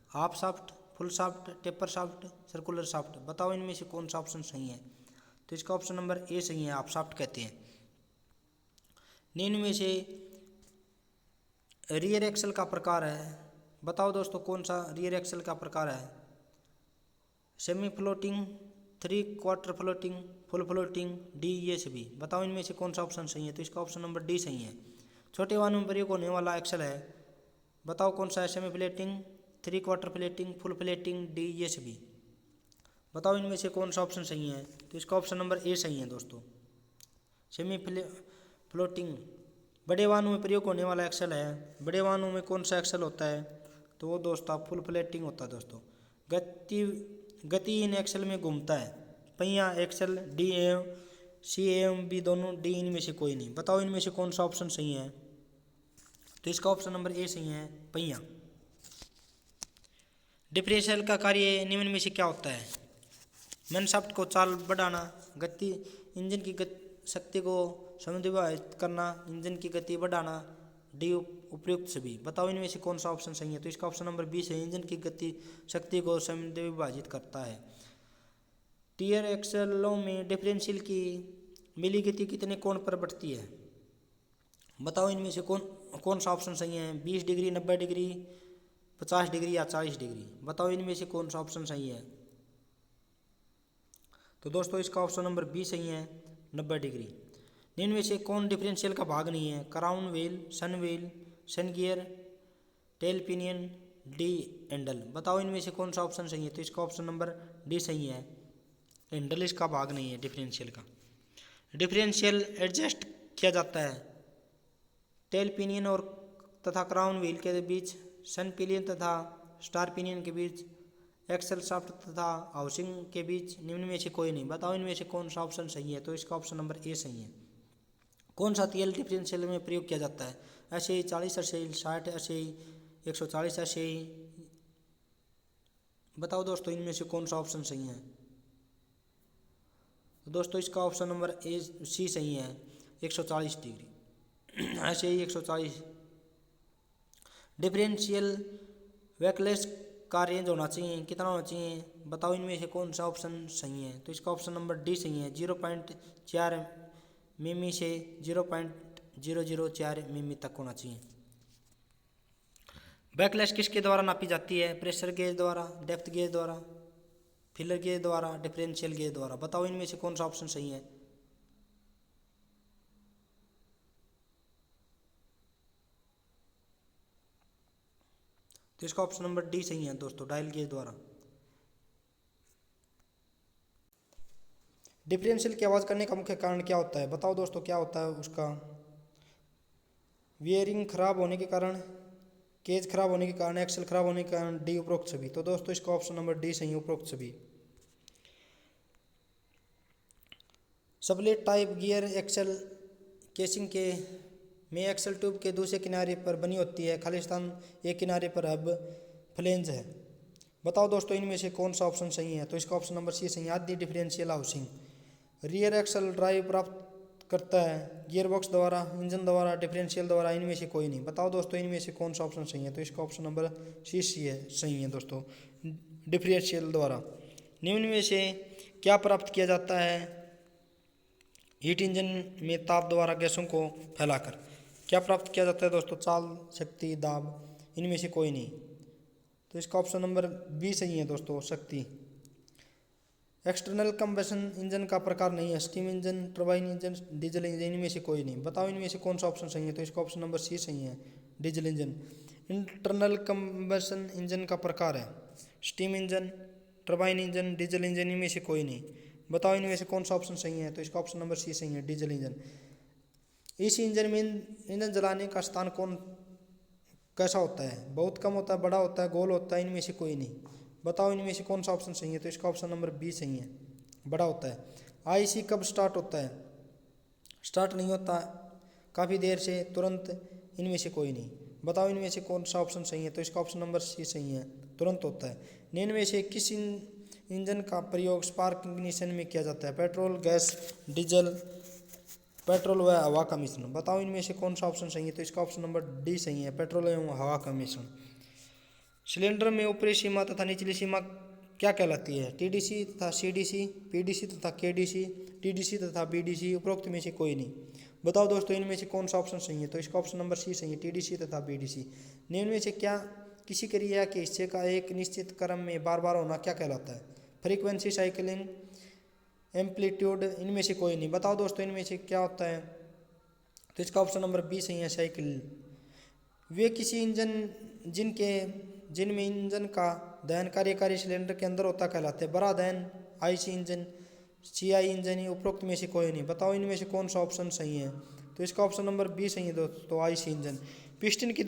Half shaft, full shaft, taper shaft, circular shaft. बताओ इनमें से कौन सा ऑप्शन सही है? तो इसका ऑप्शन नंबर ए सही है, हाफ शाफ्ट कहते हैं। निम्न में से रियर एक्सल का प्रकार है, बताओ दोस्तों कौन सा रियर एक्सल का प्रकार है? Semi floating, 3/4 floating, full floating, D ये सभी। बताओ इनमें से कौन सा ऑप्शन सही है? तो इसका ऑप्शन नंबर डी सही है। छोटे वाहनों में प्रयोग होने वाला एक्सल है, बताओ कौन सा है? Semi floating, 3/4 floating, full floating, D ये सभी। बताओ इनमें से कौन सा ऑप्शन सही है? तो इसका ऑप्शन नंबर ए सही है दोस्तों, सेमी फ्लोटिंग। बड़े वाहनों में प्रयोग होने वाला एक्सल है, बड़े वाहनों में कौन सा एक्सल होता है? तो वो दोस्तों फुल फ्लेटिंग होता है दोस्तों। गति इन एक्सल में घूमता है, पहिया एक्सल, डी एवं सी एवं बी दोनों, डी इनमें से कोई नहीं। बताओ इनमें से कौन सा ऑप्शन सही है? तो इसका ऑप्शन नंबर ए सही है, पहिया। डिफरेंशियल का कार्य निम्न में से क्या होता है? मैनशाफ्ट को चाल बढ़ाना, गति इंजन की शक्ति को समानुपातिक करना, इंजन की गति बढ़ाना, डी उपयुक्त सभी। बताओ इनमें से कौन सा ऑप्शन सही है? तो इसका ऑप्शन नंबर बी है, इंजन की गति शक्ति को समानुपातिक करता है। टियर एक्सलों में डिफरेंशियल की मिली गति कितने कोण पर बढ़ती है? बताओ इनमें से कौन सा ऑप्शन सही है? 20 डिग्री, 90 डिग्री, 50 डिग्री या 40 डिग्री। बताओ इनमें से कौन सा ऑप्शन सही है? तो दोस्तों इसका ऑप्शन नंबर बी सही है, 90 डिग्री। निम्न में से कौन डिफरेंशियल का भाग नहीं है? Crown wheel, sun gear, tail pinion, D handle. बताओ इनमें से कौन सा ऑप्शन सही है? तो इसका ऑप्शन नंबर डी सही है, हैंडल इसका भाग नहीं है डिफरेंशियल का। डिफरेंशियल एडजस्ट किया जाता है टेल पिनियन और तथा क्राउन व्हील के बीच, सन पिनियन तथा स्टार पिनियन के बीच, एक्सल शाफ्ट तथा हाउसिंग के बीच, निम्न में से कोई नहीं। बताओ इनमें से कौन सा ऑप्शन सही है? तो इसका ऑप्शन नंबर ए सही है। कौन सा तेल डिफरेंशियल में प्रयोग किया जाता है? SAE 40, SAE 60, SAE 140, SAE. बताओ दोस्तों इनमें से कौन सा ऑप्शन सही है? दोस्तों इसका ऑप्शन नंबर ए सी सही है, 140 डिग्री, एसएई 140। डिफरेंशियल वैकलेस का रेंज होना चाहिए, कितना होना चाहिए? बताओ इनमें से कौन सा ऑप्शन सही है? तो इसका ऑप्शन नंबर डी सही है, 0.4 मिमी से 0.004 मिमी तक होना चाहिए। बैकलैश किसके द्वारा नापी जाती है? प्रेशर गेज द्वारा, डेप्थ गेज द्वारा, फिलर गेज द्वारा, डिफरेंशियल गेज द्वारा। बताओ इनमें से कौन सा ऑप्शन सही है? तो इसका ऑप्शन नंबर डी सही है दोस्तों, डायल गेज द्वारा। डिफरेंशियल की आवाज़ करने का मुख्य कारण क्या होता है? बताओ दोस्तों क्या होता है उसका? वियरिंग खराब होने के कारण, केज खराब होने के कारण, एक्सल खराब होने के कारण, डी उपरोक्त सभी। तो दोस्तों इसका ऑप्शन नंबर डी सही है, उपरोक्त सभी। सबलेट टाइप गियर एक्सल केसिंग के में एक्सल ट्यूब के दूसरे किनारे पर बनी होती है, खालिस्तान एक किनारे पर हब फ्लेंज है। बताओ दोस्तों इनमें से कौन सा ऑप्शन सही है? तो इसका ऑप्शन नंबर सी सही है, आदि differential housing. Rear axle drive प्राप्त करता है गियर बॉक्स द्वारा, इंजन द्वारा, डिफरेंशियल द्वारा, इनमें से कोई नहीं। बताओ दोस्तों इनमें से कौन सा ऑप्शन सही है? तो इसका ऑप्शन नंबर सी है, सही है दोस्तों, डिफरेंशियल द्वारा। निम्न में से क्या प्राप्त किया जाता है हीट इंजन में ताप द्वारा गैसों को फैलाकर? क्या प्राप्त किया जाता है दोस्तों? चाल, शक्ति, दाब, इनमें से कोई नहीं। तो इसका ऑप्शन नंबर बी सही है दोस्तों, शक्ति। एक्सटर्नल कंबशन इंजन का प्रकार नहीं है, steam engine, turbine engine, diesel engine, इनमें से कोई नहीं। बताओ इनमें से कौन सा ऑप्शन सही है? तो इसका ऑप्शन नंबर सी सही है, diesel engine. Internal combustion engine का प्रकार है steam engine, turbine engine, diesel engine, इनमें से कोई नहीं। बताओ इनमें से कौन सा ऑप्शन सही है? तो इसका ऑप्शन नंबर सी सही है, डीजल इंजन। इस इंजन में ईंधन जलाने का स्थान कैसा होता है? बहुत कम होता है, बड़ा होता है, गोल होता है, इनमें से कोई नहीं। बताओ इनमें से कौन सा ऑप्शन सही है? तो इसका ऑप्शन नंबर बी सही है, बड़ा होता है। आईसी कब स्टार्ट होता है? स्टार्ट नहीं होता, काफ़ी देर से, तुरंत, इनमें से कोई नहीं। बताओ इनमें से कौन सा ऑप्शन सही है? तो इसका ऑप्शन नंबर सी सही है, तुरंत होता है। निम्न में से किस इंजन का प्रयोग स्पार्क इग्निशन में किया जाता है? पेट्रोल, गैस, डीजल, पेट्रोल व हवा का मिश्रण। बताओ इनमें से कौन सा ऑप्शन सही है? तो इसका ऑप्शन नंबर डी सही है, पेट्रोल एवं हवा का मिश्रण। सिलेंडर में ऊपरी सीमा तथा निचली सीमा क्या कहलाती है? टीडीसी तथा सीडीसी, पीडीसी तथा केडीसी, टीडीसी तथा बीडीसी, उपरोक्त में से कोई नहीं। बताओ दोस्तों इनमें से कौन सा ऑप्शन सही है? तो इसका ऑप्शन नंबर सी सही है, टीडीसी तथा बीडीसी। निम्न में से क्या किसी क्रिया के हिस्से का एक निश्चित क्रम में बार बार होना क्या कहलाता है? फ्रीक्वेंसी, साइकिलिंग, एम्पलीट्यूड, इनमें से कोई नहीं। बताओ दोस्तों इनमें से क्या होता है? तो इसका ऑप्शन नंबर बी सही है, साइकिल। वे किसी जिनमें इंजन का दहन कार्यकारी सिलेंडर के अंदर होता कहलाते हैं? बड़ा दहन, आईसी इंजन, सीआई इंजन, उपरोक्त में से कोई नहीं। बताओ इनमें से कौन सा ऑप्शन सही है? तो इसका ऑप्शन नंबर बी सही है दोस्तों, आईसी इंजन। पिस्टन की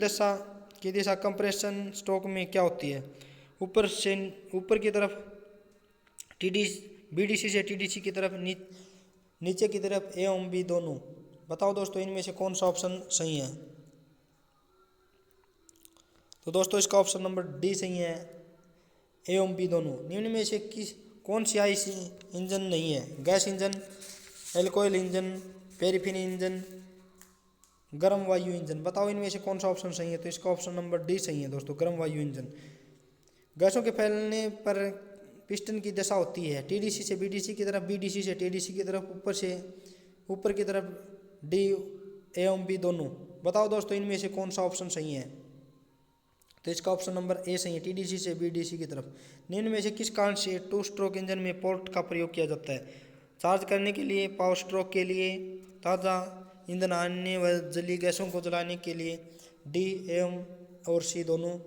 दिशा कंप्रेशन स्ट्रोक में क्या होती है? ऊपर की तरफ बीडीसी से टीडीसी की तरफ, नीचे की तरफ, ए एवं बी दोनों। बताओ दोस्तों इनमें से कौन सा ऑप्शन सही है? तो दोस्तों इसका ऑप्शन नंबर डी सही है, ए एवं बी दोनों। निम्न में से कौन सी आईसी इंजन नहीं है? Gas engine, alcohol engine, paraffin engine, गर्म वायु इंजन। बताओ इनमें से कौन सा ऑप्शन सही है? तो इसका ऑप्शन नंबर डी सही है दोस्तों, गर्म वायु इंजन। गैसों के फैलने पर पिस्टन की दशा होती है टीडीसी से बीडीसी की तरफ, बीडीसी से टीडीसी की तरफ, ऊपर की तरफ, डी एवं बी दोनों। बताओ दोस्तों इनमें से कौन सा ऑप्शन सही है? तो इसका ऑप्शन नंबर ए सही है, टीडीसी से बीडीसी की तरफ। निम्न में से किस कारण से टू स्ट्रोक इंजन में पोर्ट का प्रयोग किया जाता है? चार्ज करने के लिए, पावर स्ट्रोक के लिए, ताज़ा ईंधन आने व जलीय गैसों को जलाने के लिए, डी एवं और सी दोनों।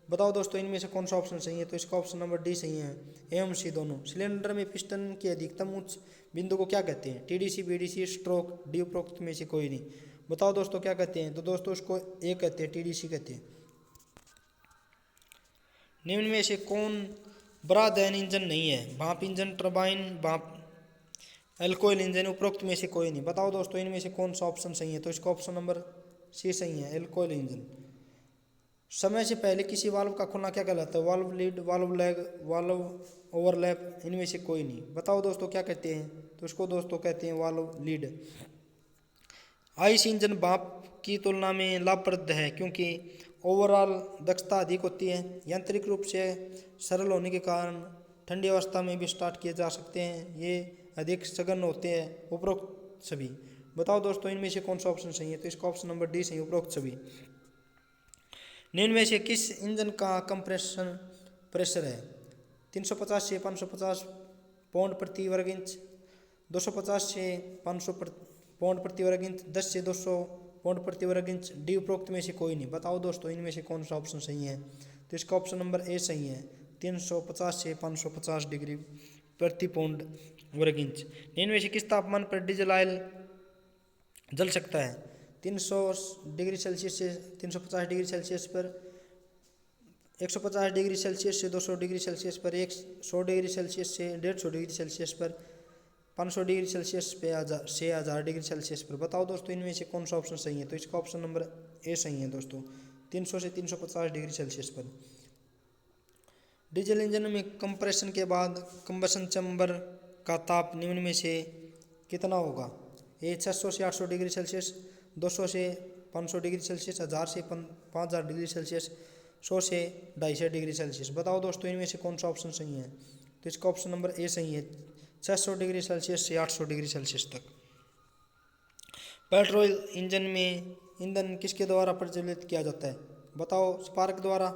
बताओ दोस्तों इनमें से कौन सा ऑप्शन सही है? तो इसका ऑप्शन नंबर डी सही है, एवं सी दोनों। सिलेंडर में पिस्टन के अधिकतम उच्च बिंदु को क्या कहते हैं? टीडीसी, बीडीसी, स्ट्रोक, डी, उपरोक्त में से कोई नहीं। बताओ दोस्तों क्या कहते हैं? तो दोस्तों उसको ए कहते हैं, टीडीसी कहते हैं। निम्न में से कौन बड़ा दहन इंजन नहीं है? भाप इंजन, टरबाइन, भाप, एल्कोहल इंजन, उपरोक्त में से कोई नहीं। बताओ दोस्तों इनमें से कौन सा ऑप्शन सही है? तो इसका ऑप्शन नंबर सी सही है, एल्कोहल इंजन। समय से पहले किसी वाल्व का खुलना क्या कहलाता है? Valve lead, valve lag, valve overlap, इनमें से कोई नहीं। बताओ दोस्तों क्या कहते हैं? तो इसको दोस्तों कहते हैं वाल्व लीड। आईस इंजन भाप की तुलना में लाभप्रद है क्योंकि ओवरऑल दक्षता अधिक होती है, यांत्रिक रूप से सरल होने के कारण ठंडी अवस्था में भी स्टार्ट किए जा सकते हैं, ये अधिक सघन होते हैं, उपरोक्त सभी। बताओ दोस्तों इनमें से कौन सा ऑप्शन सही है? तो इसका ऑप्शन नंबर डी सही, उपरोक्त सभी। निम्न में से किस इंजन का कंप्रेशन प्रेशर है? 350 से 550 पाउंड प्रति वर्ग इंच, 250 से 500 पाउंड प्रति वर्ग इंच, 10 से 200 पाउंड प्रति वर्ग इंच, डी, उपरोक्त में से कोई नहीं। बताओ दोस्तों इनमें से कौन सा ऑप्शन सही है? तो इसका ऑप्शन नंबर ए सही है, 350 से 550 डिग्री प्रति पौंड वर्ग इंच। निम्न में से किस तापमान पर डीजल ऑयल जल सकता है? 300 डिग्री सेल्सियस से 350 डिग्री सेल्सियस पर, 150 डिग्री सेल्सियस से 200 डिग्री सेल्सियस पर, 100 डिग्री सेल्सियस से 150 डिग्री सेल्सियस पर, 500 डिग्री सेल्सियस पे 1000 डिग्री सेल्सियस पर। बताओ दोस्तों इनमें से कौन सा ऑप्शन सही है? तो इसका ऑप्शन नंबर ए सही है दोस्तों, 300 से 350 डिग्री सेल्सियस पर। डीजल इंजन में कंप्रेशन के बाद कंबशन चैम्बर का ताप निम्न में से कितना होगा? ए 600 से 800 डिग्री सेल्सियस, 200 से 500 डिग्री सेल्सियस, 1000 से 5000 डिग्री सेल्सियस, 100 से 250 डिग्री सेल्सियस। बताओ दोस्तों इनमें से कौन सा ऑप्शन सही है? तो इसका ऑप्शन नंबर ए सही है, 600 डिग्री सेल्सियस से 800 डिग्री सेल्सियस तक। पेट्रोल इंजन में ईंधन किसके द्वारा प्रज्वलित किया जाता है? बताओ, स्पार्क द्वारा,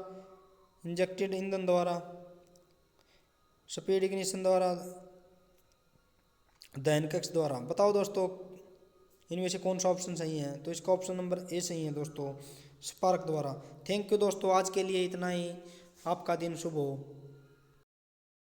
इंजेक्टेड ईंधन द्वारा, स्पीड इग्निशन द्वारा, दहन कक्ष द्वारा। बताओ दोस्तों इनमें से कौन सा ऑप्शन सही है? तो इसका ऑप्शन नंबर ए सही है दोस्तों, स्पार्क द्वारा। थैंक यू दोस्तों, आज के लिए इतना ही। आपका दिन शुभ हो।